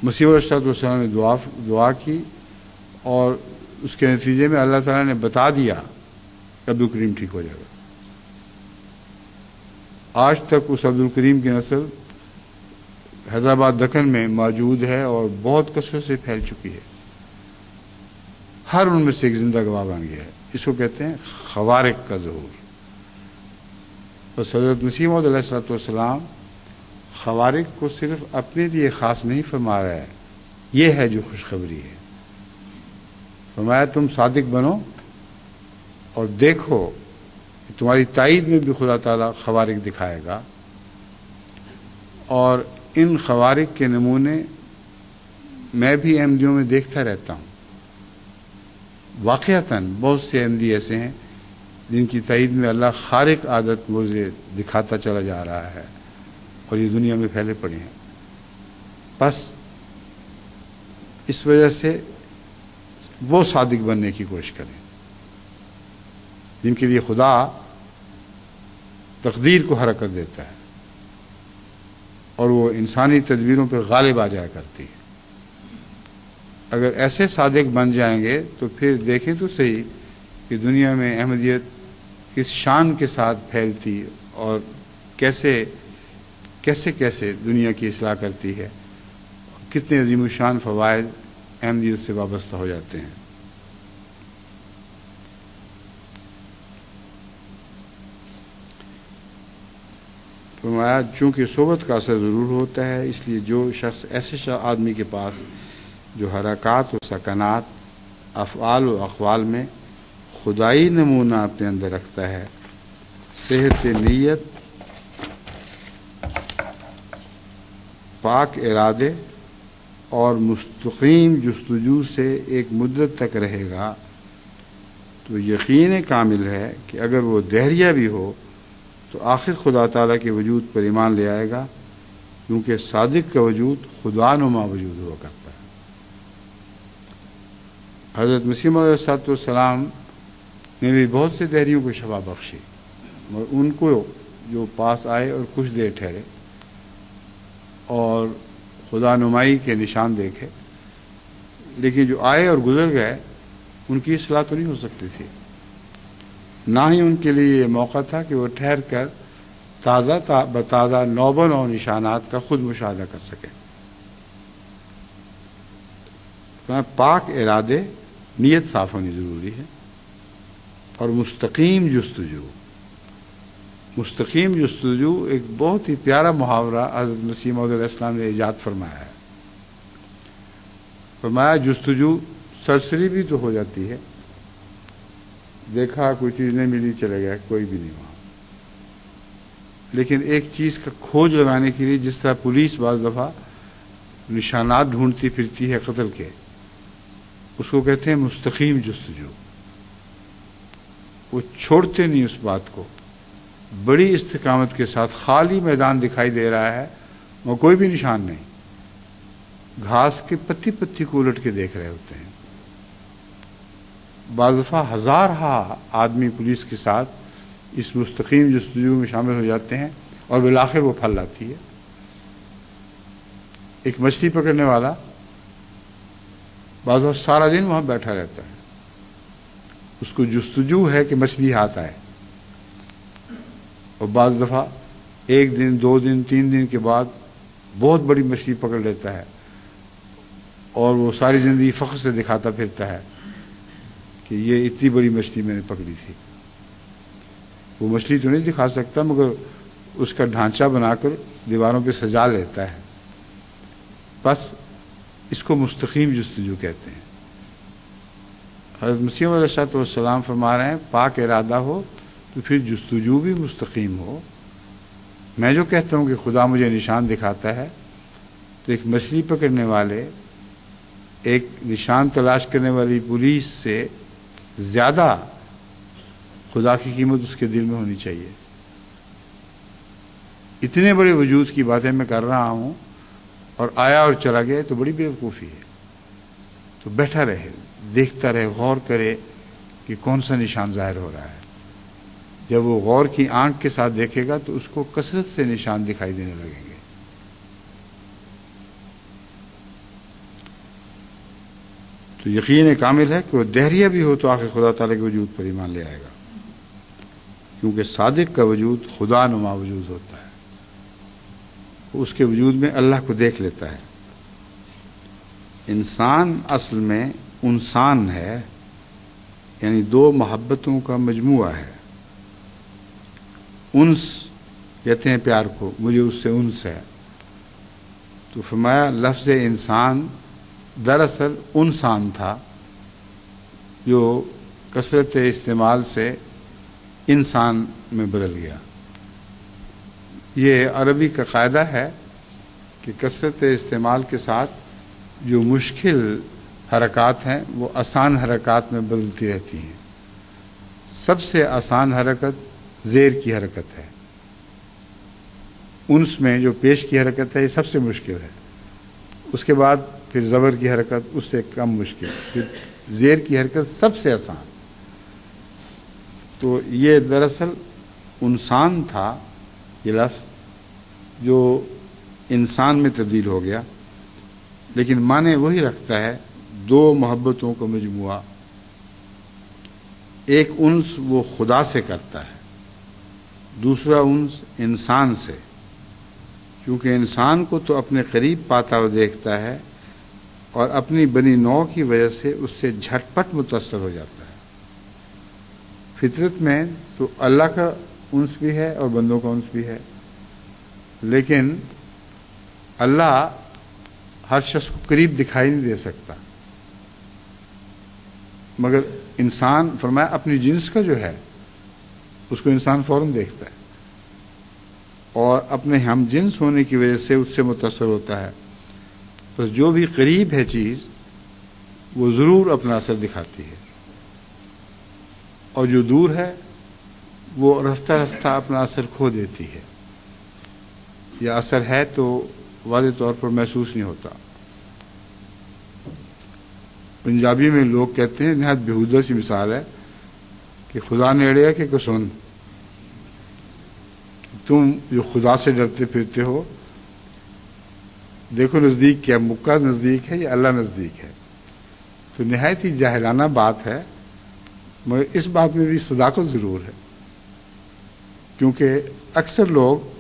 مسیح علیہ السلام نے دعا کی، اور اس کے نتیجے میں اللہ تعالیٰ نے بتا دیا کہ عبد الکریم ٹھیک ہو جائے گا۔ آج تک اس عبد الکریم کی نسل حیدرآباد دکن میں موجود ہے اور بہت کثرت سے پھیل چکی ہے۔ ہر ان میں سے ایک زندہ گواہ بن گیا ہے۔ اس کو کہتے ہیں خوارق کا ظہور۔ بس حضرت مسیح موعود علیہ الصلوۃ والسلام خوارق کو صرف اپنے لیے خاص نہیں فرما رہا ہے، یہ ہے جو خوشخبری ہے۔ فرمایا تم صادق بنو اور دیکھو کہ تمہاری تائید میں بھی خدا تعالیٰ خوارق دکھائے گا، اور ان خوارق کے نمونے میں بھی احمدیوں میں دیکھتا رہتا ہوں۔ واقعتاً بہت سے احمدی ایسے ہیں جن کی تائید میں اللہ خارق عادت معجزے دکھاتا چلا جا رہا ہے، اور یہ دنیا میں پھیلے پڑے ہیں۔ بس اس وجہ سے وہ صادق بننے کی کوشش کریں جن کے لیے خدا تقدیر کو حرکت دیتا ہے اور وہ انسانی تدبیروں پہ غالب آ جایا کرتی ہے۔ اگر ایسے صادق بن جائیں گے تو پھر دیکھیں تو صحیح کہ دنیا میں احمدیت کس شان کے ساتھ پھیلتی اور کیسے دنیا کی اصلاح کرتی ہے، کتنے عظیم الشان فوائد احمدیت سے وابستہ ہو جاتے ہیں۔ فرمایا چونکہ صحبت کا اثر ضرور ہوتا ہے، اس لیے جو شخص ایسے آدمی کے پاس جو حرکات و سکنات، افعال و اقوال میں خدائی نمونہ اپنے اندر رکھتا ہے، صحت نیت، پاک ارادے اور مستقیم جستجو سے ایک مدت تک رہے گا تو یقین کامل ہے کہ اگر وہ دہریہ بھی ہو تو آخر خدا تعالیٰ کے وجود پر ایمان لے آئے گا، کیونکہ صادق کا وجود خدا نما وجود ہوا کرتا ہے۔ حضرت مسیح موعود علیہ السلام نے بھی بہت سے دہریوں کو شفا بخشی، اور ان کو جو پاس آئے اور کچھ دیر ٹھہرے اور خدا نمائی کے نشان دیکھے، لیکن جو آئے اور گزر گئے ان کی اصلاح تو نہیں ہو سکتی تھی، نہ ہی ان کے لیے یہ موقع تھا کہ وہ ٹھہر کر تازہ بتازہ نو نو نشانات کا خود مشاہدہ کر سکے۔ پاک ارادے، نیت صاف ہونی ضروری ہے، اور مستقیم جستجو ایک بہت ہی پیارا محاورہ حضرت مسیح موعود علیہ السلام نے ایجاد فرمایا ہے۔ فرمایا جستجو سرسری بھی تو ہو جاتی ہے، دیکھا کوئی چیز نہیں ملی چلے گیا، کوئی بھی نہیں وہاں، لیکن ایک چیز کا کھوج لگانے کے لیے جس طرح پولیس بعض دفعہ نشانات ڈھونڈتی پھرتی ہے قتل کے، اس کو کہتے ہیں مستقیم جستجو۔ وہ چھوڑتے نہیں اس بات کو، بڑی استقامت کے ساتھ خالی میدان دکھائی دے رہا ہے، وہ کوئی بھی نشان نہیں، گھاس کی پتی پتی کو الٹ کے دیکھ رہے ہوتے ہیں۔ بعض دفعہ ہزارہا آدمی پولیس کے ساتھ اس مستقیم جستجو میں شامل ہو جاتے ہیں اور بالآخر وہ پھل لاتی ہے۔ ایک مچھلی پکڑنے والا بعض وقت سارا دن وہاں بیٹھا رہتا ہے، اس کو جستجو ہے کہ مچھلی ہاتھ آئے، اور بعض دفعہ ایک دن، 2 دن، 3 دن کے بعد بہت بڑی مچھلی پکڑ لیتا ہے، اور وہ ساری زندگی فخر سے دکھاتا پھرتا ہے کہ یہ اتنی بڑی مچھلی میں نے پکڑی تھی۔ وہ مچھلی تو نہیں دکھا سکتا، مگر اس کا ڈھانچہ بنا کر دیواروں پہ سجا لیتا ہے۔ بس اس کو مستقیم جستجو کہتے ہیں۔ حضرت مسیح علیہ السلام فرما رہے ہیں پاک ارادہ ہو تو پھر جستجو بھی مستقیم ہو۔ میں جو کہتا ہوں کہ خدا مجھے نشان دکھاتا ہے، تو ایک مچھلی پکڑنے والے، ایک نشان تلاش کرنے والی پولیس سے زیادہ خدا کی قیمت اس کے دل میں ہونی چاہیے۔ اتنے بڑے وجود کی باتیں میں کر رہا ہوں اور آیا اور چلا گیا تو بڑی بیوقوفی ہے۔ تو بیٹھا رہے، دیکھتا رہے، غور کرے کہ کون سا نشان ظاہر ہو رہا ہے۔ جب وہ غور کی آنکھ کے ساتھ دیکھے گا تو اس کو کثرت سے نشان دکھائی دینے لگیں گے۔ تو یقین کامل ہے کہ وہ دہریہ بھی ہو تو آخر خدا تعالیٰ کے وجود پر ایمان لے آئے گا، کیونکہ صادق کا وجود خدا نما وجود ہوتا ہے، وہ اس کے وجود میں اللہ کو دیکھ لیتا ہے۔ انسان اصل میں انسان ہے، یعنی 2 محبتوں کا مجموعہ ہے۔ انس کہتے ہیں پیار کو، مجھے اس سے انس ہے۔ تو فرمایا لفظ انسان دراصل انسان تھا، جو کثرت استعمال سے انسان میں بدل گیا۔ یہ عربی کا قاعدہ ہے کہ کثرت استعمال کے ساتھ جو مشکل حرکات ہیں وہ آسان حرکات میں بدلتی رہتی ہیں۔ سب سے آسان حرکت زیر کی حرکت ہے، انس میں جو پیش کی حرکت ہے یہ سب سے مشکل ہے، اس کے بعد پھر زبر کی حرکت اس سے کم مشکل، پھر زیر کی حرکت سب سے آسان. تو یہ دراصل انسان تھا یہ لفظ جو انسان میں تبدیل ہو گیا، لیکن معنی وہی رکھتا ہے، دو محبتوں کا مجموعہ. ایک انس وہ خدا سے کرتا ہے، دوسرا انس انسان سے، کیونکہ انسان کو تو اپنے قریب پاتا ہوا دیکھتا ہے اور اپنی بنی نوع کی وجہ سے اس سے جھٹ پٹ متاثر ہو جاتا ہے. فطرت میں تو اللہ کا انس بھی ہے اور بندوں کا انس بھی ہے، لیکن اللہ ہر شخص کو قریب دکھائی نہیں دے سکتا، مگر انسان فرمایا اپنی جنس کا جو ہے اس کو انسان فوراً دیکھتا ہے اور اپنے ہم جنس ہونے کی وجہ سے اس سے متاثر ہوتا ہے. بس جو بھی قریب ہے چیز وہ ضرور اپنا اثر دکھاتی ہے، اور جو دور ہے وہ رفتہ رفتہ اپنا اثر کھو دیتی ہے، یا اثر ہے تو واضح طور پر محسوس نہیں ہوتا. پنجابی میں لوگ کہتے ہیں، نہایت بےہودہ سی مثال ہے کہ خدا نیڑے ہے کہ کسن. تم جو خدا سے ڈرتے پھرتے ہو، دیکھو نزدیک کیا، مکہ نزدیک ہے یا اللہ نزدیک ہے. تو نہایت ہی جاہلانہ بات ہے، مگر اس بات میں بھی صداقت ضرور ہے، کیونکہ اکثر لوگ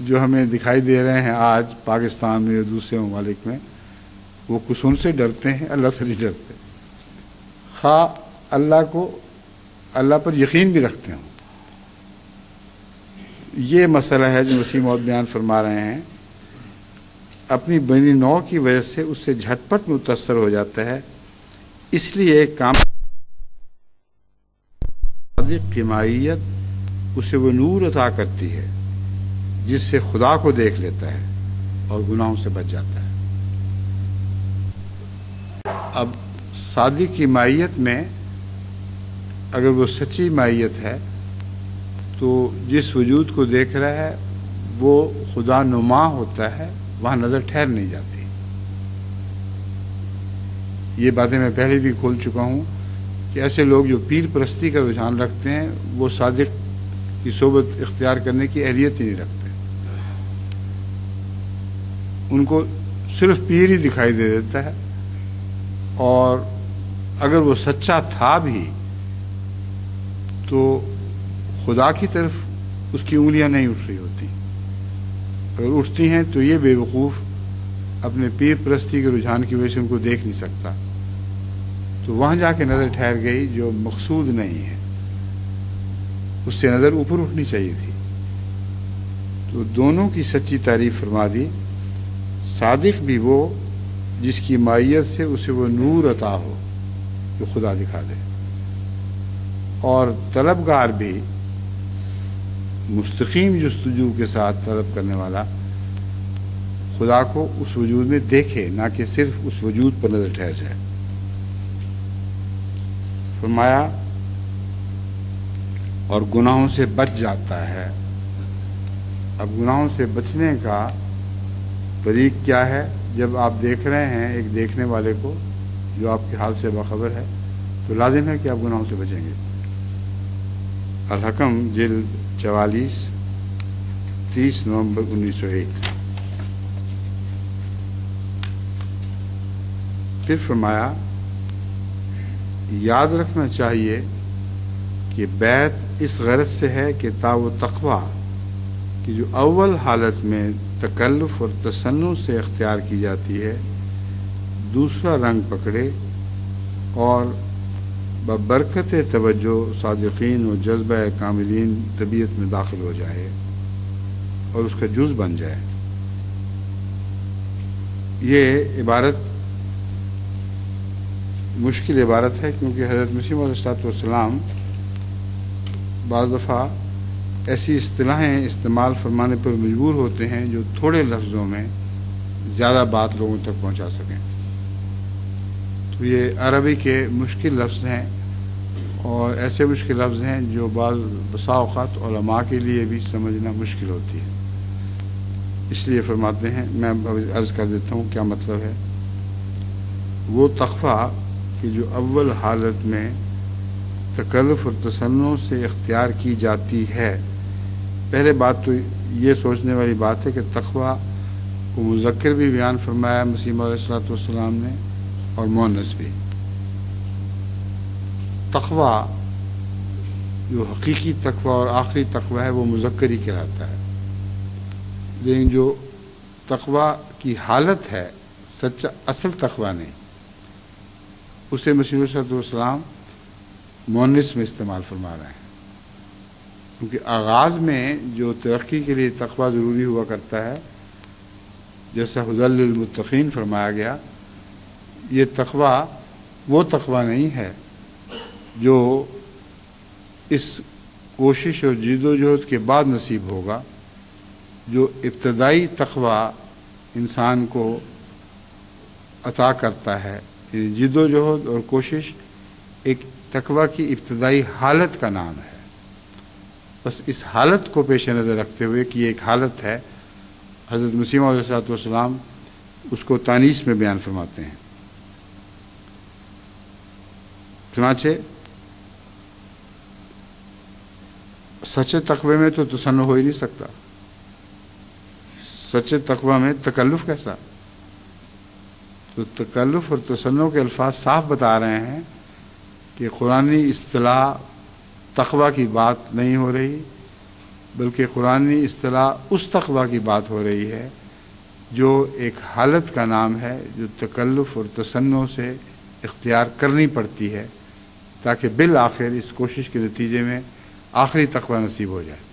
جو ہمیں دکھائی دے رہے ہیں آج پاکستان میں یا دوسرے ممالک میں، وہ کسن سے ڈرتے ہیں، اللہ سے نہیں ڈرتے، خواہ اللہ پر یقین بھی رکھتے ہوں. یہ مسئلہ ہے جو مسیح موعود بیان فرما رہے ہیں. اپنی بنی نوع کی وجہ سے اس سے جھٹ پٹ متاثر ہو جاتا ہے، اس لیے کام کی مائیت اسے وہ نور عطا کرتی ہے جس سے خدا کو دیکھ لیتا ہے اور گناہوں سے بچ جاتا ہے. اب صادق کی مائیت میں اگر وہ سچی مائیت ہے تو جس وجود کو دیکھ رہا ہے وہ خدا نما ہوتا ہے، وہاں نظر ٹھہر نہیں جاتی. یہ باتیں میں پہلے بھی کھول چکا ہوں کہ ایسے لوگ جو پیر پرستی کا رجحان رکھتے ہیں وہ صادق کی صحبت اختیار کرنے کی اہلیت ہی نہیں رکھتے. ان کو صرف پیر ہی دکھائی دے دیتا ہے، اور اگر وہ سچا تھا بھی تو خدا کی طرف اس کی انگلیاں نہیں اٹھ رہی ہوتی. اگر اٹھتی ہیں تو یہ بے وقوف اپنے پیر پرستی کے رجحان کی وجہ سے ان کو دیکھ نہیں سکتا، تو وہاں جا کے نظر ٹھہر گئی جو مقصود نہیں ہے، اس سے نظر اوپر اٹھنی چاہیے تھی. تو دونوں کی سچی تعریف فرما دی. صادق بھی وہ جس کی مائیت سے اسے وہ نور عطا ہو جو خدا دکھا دے، اور طلبگار بھی مستقیم جستجو کے ساتھ طلب کرنے والا خدا کو اس وجود میں دیکھے، نہ کہ صرف اس وجود پر نظر ٹھہر جائے. فرمایا اور گناہوں سے بچ جاتا ہے. اب گناہوں سے بچنے کا طریق کیا ہے؟ جب آپ دیکھ رہے ہیں ایک دیکھنے والے کو جو آپ کے حال سے باخبر ہے تو لازم ہے کہ آپ گناہوں سے بچیں گے. الحکم جلد 44 30 نومبر 1901. پھر فرمایا یاد رکھنا چاہیے کہ بیعت اس غرض سے ہے کہ تا و تقویٰ کہ جو اول حالت میں تکلف اور تصنع سے اختیار کی جاتی ہے دوسرا رنگ پکڑے اور ببرکت توجہ صادقین و جذبہ کاملین طبیعت میں داخل ہو جائے اور اس کا جز بن جائے. یہ عبارت مشکل عبارت ہے، کیونکہ حضرت مسیح موعود علیہ الصلوۃ والسلام بعض دفعہ ایسی اصطلاحیں استعمال فرمانے پر مجبور ہوتے ہیں جو تھوڑے لفظوں میں زیادہ بات لوگوں تک پہنچا سکیں. تو یہ عربی کے مشکل لفظ ہیں، اور ایسے مشکل لفظ ہیں جو بسا اوقات علماء کے لیے بھی سمجھنا مشکل ہوتی ہے. اس لیے فرماتے ہیں، میں عرض کر دیتا ہوں کیا مطلب ہے۔ وہ تقویٰ کہ جو اول حالت میں تکلف اور تصنع سے اختیار کی جاتی ہے۔ پہلے بات تو یہ سوچنے والی بات ہے کہ تقویٰ کو مذکر بھی بیان فرمایا مسیح موعود علیہ الصلوۃ والسلام نے اور مؤنث بھی۔ تقویٰ جو حقیقی تقویٰ اور آخری تقویٰ ہے وہ مذکر ہی کہلاتا ہے، لیکن جو تقویٰ کی حالت ہے سچا اصل تقویٰ نہیں، اسے مسیح موعود علیہ الصلوۃ والسلام مؤنث میں استعمال فرما رہے ہیں، کیونکہ آغاز میں جو ترقی کے لیے تقویٰ ضروری ہوا کرتا ہے، جیسا ھدی للمتقین فرمایا گیا، یہ تقویٰ وہ تقویٰ نہیں ہے جو اس کوشش اور جد و جہد کے بعد نصیب ہوگا۔ جو ابتدائی تقویٰ انسان کو عطا کرتا ہے، جد و جہد اور کوشش ایک تقویٰ کی ابتدائی حالت کا نام ہے۔ بس اس حالت کو پیش نظر رکھتے ہوئے کہ یہ ایک حالت ہے، حضرت مسیح موعود علیہ الصلوۃ والسلام اس کو تانیث میں بیان فرماتے ہیں۔ چنانچہ سچے تقوی میں تو تصنع ہو ہی نہیں سکتا، سچے تقوی میں تکلف کیسا؟ تو تکلف اور تصنع کے الفاظ صاف بتا رہے ہیں کہ قرآنی اصطلاح تقوی کی بات نہیں ہو رہی، بلکہ قرآنی اصطلاح اس تقوی کی بات ہو رہی ہے جو ایک حالت کا نام ہے، جو تکلف اور تصنع سے اختیار کرنی پڑتی ہے تاکہ بالآخر اس کوشش کے نتیجے میں آخری تقوی نصیب ہو جائے۔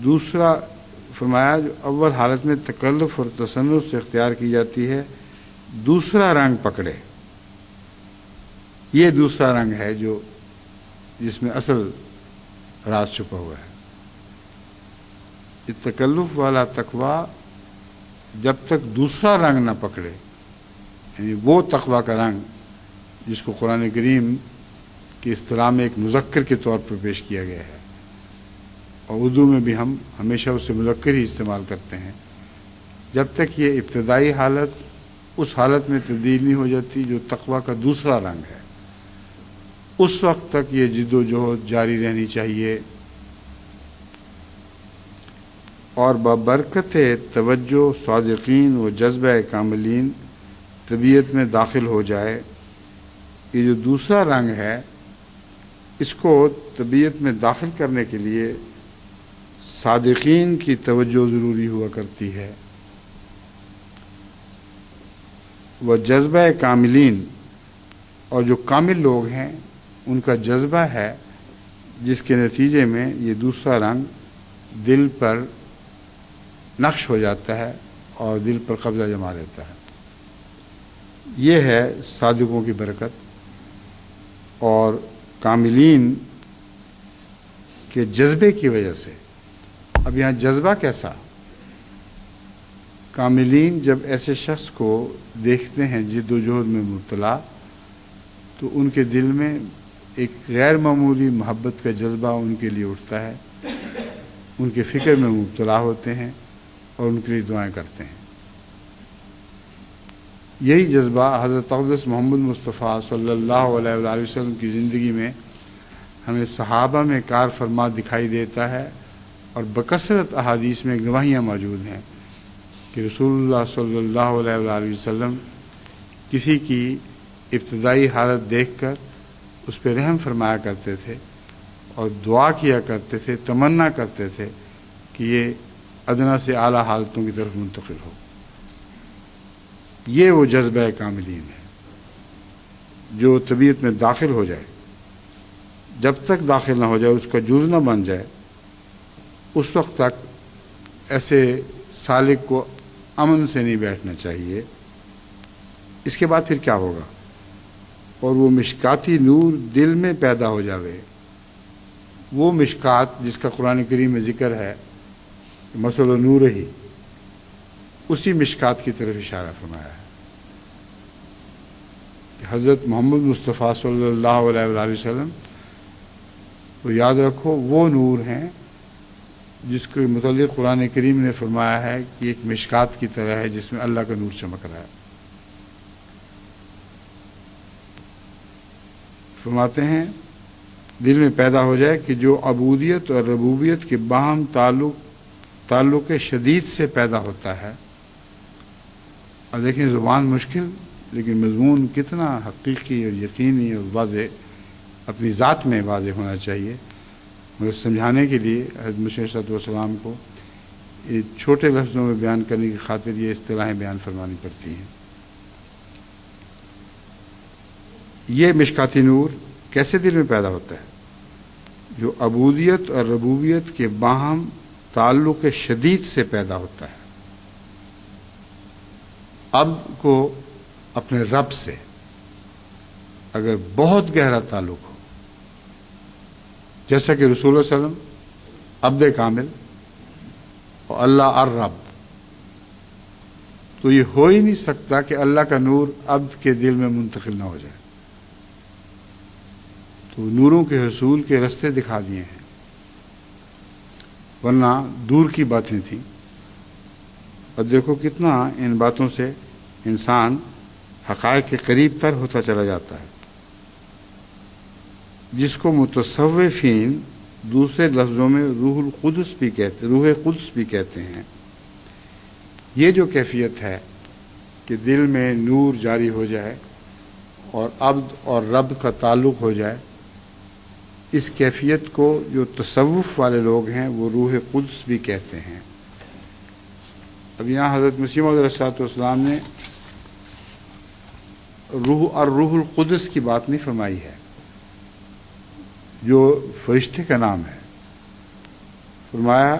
دوسرا فرمایا جو اول حالت میں تکلف اور تصنع سے اختیار کی جاتی ہے، دوسرا رنگ پکڑے۔ یہ دوسرا رنگ ہے جو جس میں اصل راز چھپا ہوا ہے۔ یہ تکلف والا تقوی جب تک دوسرا رنگ نہ پکڑے، یعنی وہ تقوی کا رنگ جس کو قرآن کریم کی اصطلاح میں ایک مذکر کے طور پر پیش کیا گیا ہے، اور اردو میں بھی ہم ہمیشہ اسے مذکر ہی استعمال کرتے ہیں، جب تک یہ ابتدائی حالت اس حالت میں تبدیل نہیں ہو جاتی جو تقوی کا دوسرا رنگ ہے، اس وقت تک یہ جد و جہد جاری رہنی چاہیے، اور ببرکت توجہ صادقین و جذبہ کاملین طبیعت میں داخل ہو جائے۔ یہ جو دوسرا رنگ ہے، اس کو طبیعت میں داخل کرنے کے لیے صادقین کی توجہ ضروری ہوا کرتی ہے، وہ جذبہ کاملین، اور جو کامل لوگ ہیں ان کا جذبہ ہے جس کے نتیجے میں یہ دوسرا رنگ دل پر نقش ہو جاتا ہے اور دل پر قبضہ جما لیتا ہے۔ یہ ہے صادقوں کی برکت اور کاملین کے جذبے کی وجہ سے۔ اب یہاں جذبہ کیسا؟ کاملین جب ایسے شخص کو دیکھتے ہیں جد و جہد میں مبتلا، تو ان کے دل میں ایک غیر معمولی محبت کا جذبہ ان کے لیے اٹھتا ہے، ان کے فکر میں مبتلا ہوتے ہیں اور ان کے لیے دعائیں کرتے ہیں۔ یہی جذبہ حضرت اقدس محمد مصطفیٰ صلی اللہ علیہ وآلہ وسلم کی زندگی میں ہمیں صحابہ میں کار فرما دکھائی دیتا ہے، اور بکثرت احادیث میں گواہیاں موجود ہیں کہ رسول اللہ صلی اللہ علیہ وآلہ وسلم کسی کی ابتدائی حالت دیکھ کر اس پہ رحم فرمایا کرتے تھے اور دعا کیا کرتے تھے، تمنا کرتے تھے کہ یہ ادنا سے اعلیٰ حالتوں کی طرف منتقل ہو۔ یہ وہ جذبہ کاملین ہے جو طبیعت میں داخل ہو جائے، جب تک داخل نہ ہو جائے، اس کا جز نہ بن جائے، اس وقت تک ایسے سالک کو امن سے نہیں بیٹھنا چاہیے۔ اس کے بعد پھر کیا ہوگا؟ اور وہ مشکاتی نور دل میں پیدا ہو جاوے۔ وہ مشکات جس کا قرآن کریم میں ذکر ہے، مثل نور ہی، اسی مشکات کی طرف اشارہ فرمایا ہے کہ حضرت محمد مصطفیٰ صلی اللہ علیہ وآلہ وسلم تو یاد رکھو وہ نور ہیں جس کے متعلق قرآن کریم نے فرمایا ہے کہ ایک مشکات کی طرح ہے جس میں اللہ کا نور چمک رہا ہے۔ فرماتے ہیں دل میں پیدا ہو جائے کہ جو عبودیت اور ربوبیت کے باہم تعلق شدید سے پیدا ہوتا ہے۔ اور دیکھیں زبان مشکل لیکن مضمون کتنا حقیقی اور یقینی اور واضح اپنی ذات میں واضح ہونا چاہیے، مگر سمجھانے کے لیے حضرت مسیح علیہ الصلوۃ والسلام کو یہ چھوٹے لفظوں میں بیان کرنے کی خاطر یہ اصطلاحیں بیان فرمانی پڑتی ہیں۔ یہ مشکاتی نور کیسے دل میں پیدا ہوتا ہے؟ جو عبودیت اور ربوبیت کے باہم تعلق شدید سے پیدا ہوتا ہے۔ عبد کو اپنے رب سے اگر بہت گہرا تعلق ہو، جیسا کہ رسول اللہ صلی اللہ علیہ وسلم عبد کامل اور اللہ الرب، تو یہ ہو ہی نہیں سکتا کہ اللہ کا نور عبد کے دل میں منتقل نہ ہو جائے۔ تو نوروں کے حصول کے رستے دکھا دیے ہیں، ورنہ دور کی باتیں تھیں۔ اور دیکھو کتنا ان باتوں سے انسان حقائق کے قریب تر ہوتا چلا جاتا ہے، جس کو متصوفین دوسرے لفظوں میں روح قدس بھی کہتے ہیں۔ یہ جو کیفیت ہے کہ دل میں نور جاری ہو جائے اور عبد اور رب کا تعلق ہو جائے، اس کیفیت کو جو تصوف والے لوگ ہیں وہ روح قدس بھی کہتے ہیں۔ اب یہاں حضرت مسیح موعود علیہ الصلوۃ والسلام نے روح القدس کی بات نہیں فرمائی ہے جو فرشتے کا نام ہے۔ فرمایا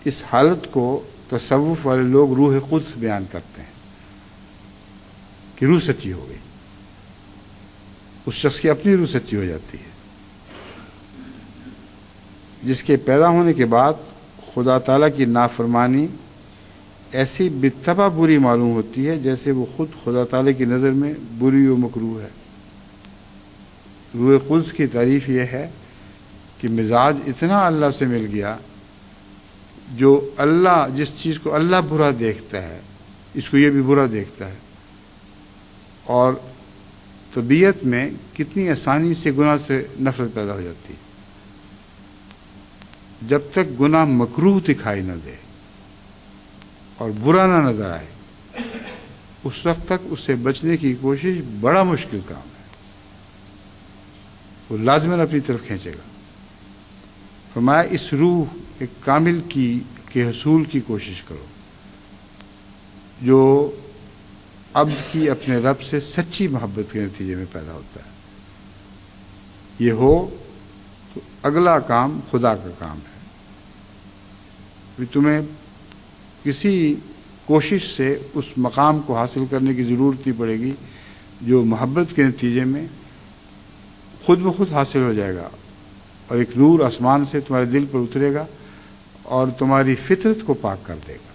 اس حالت کو تصوف والے لوگ روح قدس بیان کرتے ہیں کہ روح سچی ہو گئی، اس شخص کی اپنی روح سچی ہو جاتی ہے، جس کے پیدا ہونے کے بعد خدا تعالیٰ کی نافرمانی ایسی بالطبع بری معلوم ہوتی ہے جیسے وہ خود خدا تعالیٰ کی نظر میں بری و مکروہ ہے۔ روح قدس کی تعریف یہ ہے کہ مزاج اتنا اللہ سے مل گیا، جو اللہ جس چیز کو اللہ برا دیکھتا ہے اس کو یہ بھی برا دیکھتا ہے، اور طبیعت میں کتنی آسانی سے گناہ سے نفرت پیدا ہو جاتی ہے۔ جب تک گناہ مکروہ دکھائی نہ دے اور برا نہ نظر آئے، اس وقت تک اس سے بچنے کی کوشش بڑا مشکل کام ہے، وہ لازماً اپنی طرف کھینچے گا۔ فرمایا اس روح ایک کامل کے حصول کی کوشش کرو جو عبد کی اپنے رب سے سچی محبت کے نتیجے میں پیدا ہوتا ہے۔ یہ ہو تو اگلا کام خدا کا کام ہے۔ تمہیں کسی کوشش سے اس مقام کو حاصل کرنے کی ضرورت نہیں پڑے گی جو محبت کے نتیجے میں خود بخود حاصل ہو جائے گا، اور ایک نور آسمان سے تمہارے دل پر اترے گا اور تمہاری فطرت کو پاک کر دے گا۔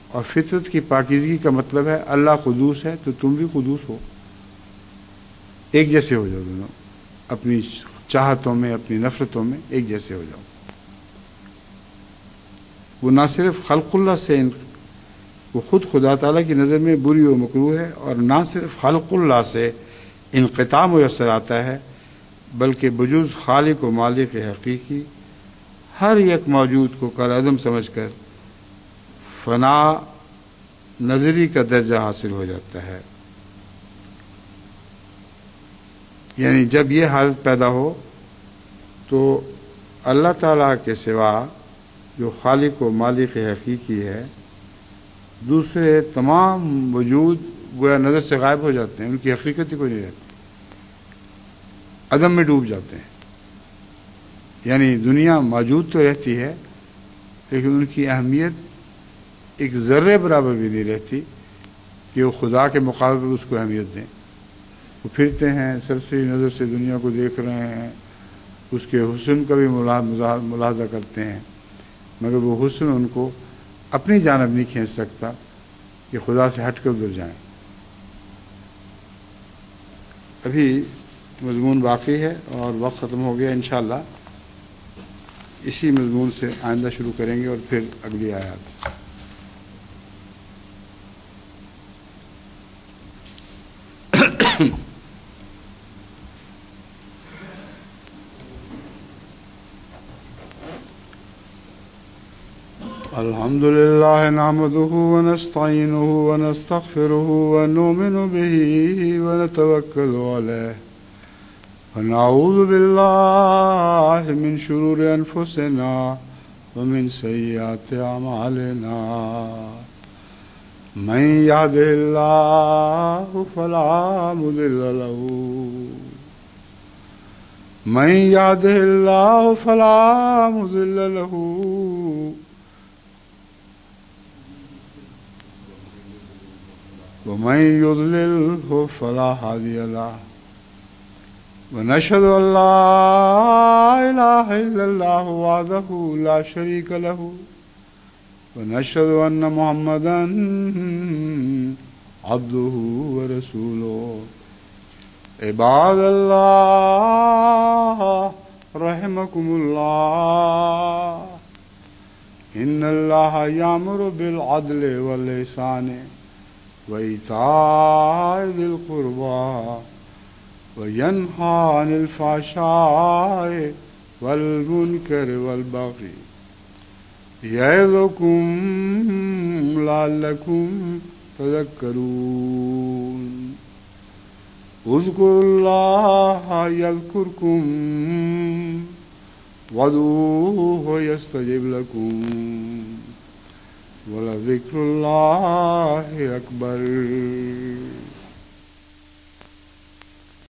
اور فطرت کی پاکیزگی کا مطلب ہے اللہ قدوس ہے تو تم بھی قدوس ہو، ایک جیسے ہو جاؤ، دونوں اپنی چاہتوں میں اپنی نفرتوں میں ایک جیسے ہو جاؤ۔ وہ نہ صرف خلق اللہ سے وہ خود خدا تعالیٰ کی نظر میں بری و مکروہ ہے، اور نہ صرف خلق اللہ سے انقطاع میسر آتا ہے، بلکہ بجز خالق و مالک حقیقی ہر یک موجود کو کالعدم سمجھ کر فنا نظری کا درجہ حاصل ہو جاتا ہے۔ یعنی جب یہ حالت پیدا ہو تو اللہ تعالیٰ کے سوا جو خالق و مالک حقیقی ہے، دوسرے تمام وجود گویا نظر سے غائب ہو جاتے ہیں، ان کی حقیقت ہی کوئی نہیں رہتی، عدم میں ڈوب جاتے ہیں۔ یعنی دنیا موجود تو رہتی ہے لیکن ان کی اہمیت ایک ذرے برابر بھی نہیں رہتی کہ وہ خدا کے مقابلے پر اس کو اہمیت دیں۔ وہ پھرتے ہیں سرسری نظر سے دنیا کو دیکھ رہے ہیں، اس کے حسن کا بھی ملاحظہ کرتے ہیں، مگر وہ حسن ان کو اپنی جانب نہیں کھینچ سکتا کہ خدا سے ہٹ کر ادھر جائیں۔ ابھی مضمون باقی ہے اور وقت ختم ہو گیا. انشاءاللہ اسی مضمون سے آئندہ شروع کریں گے اور پھر اگلی آیات. الحمد لله نحمده ونستعينه ونستغفره ونؤمن به ونتوكل عليه ونعوذ بالله من شرور أنفسنا ومن سيئات أعمالنا من يهده الله فلا مضل له من يهده الله فلا مضل له ومن يضلله فلا هادي له ونشهد أن لا إله إلا الله وحده لا شريك له ونشهد أن محمدا عبده ورسوله. عباد الله رحمكم الله إن الله يأمر بالعدل والإحسان وإيتاء ذي القربى وينهى عن الفحشاء والمنكر والبغي يعظكم لعلكم تذكرون. اذكروا الله يذكركم وادعوه يستجب لكم ولذكر الله أكبر.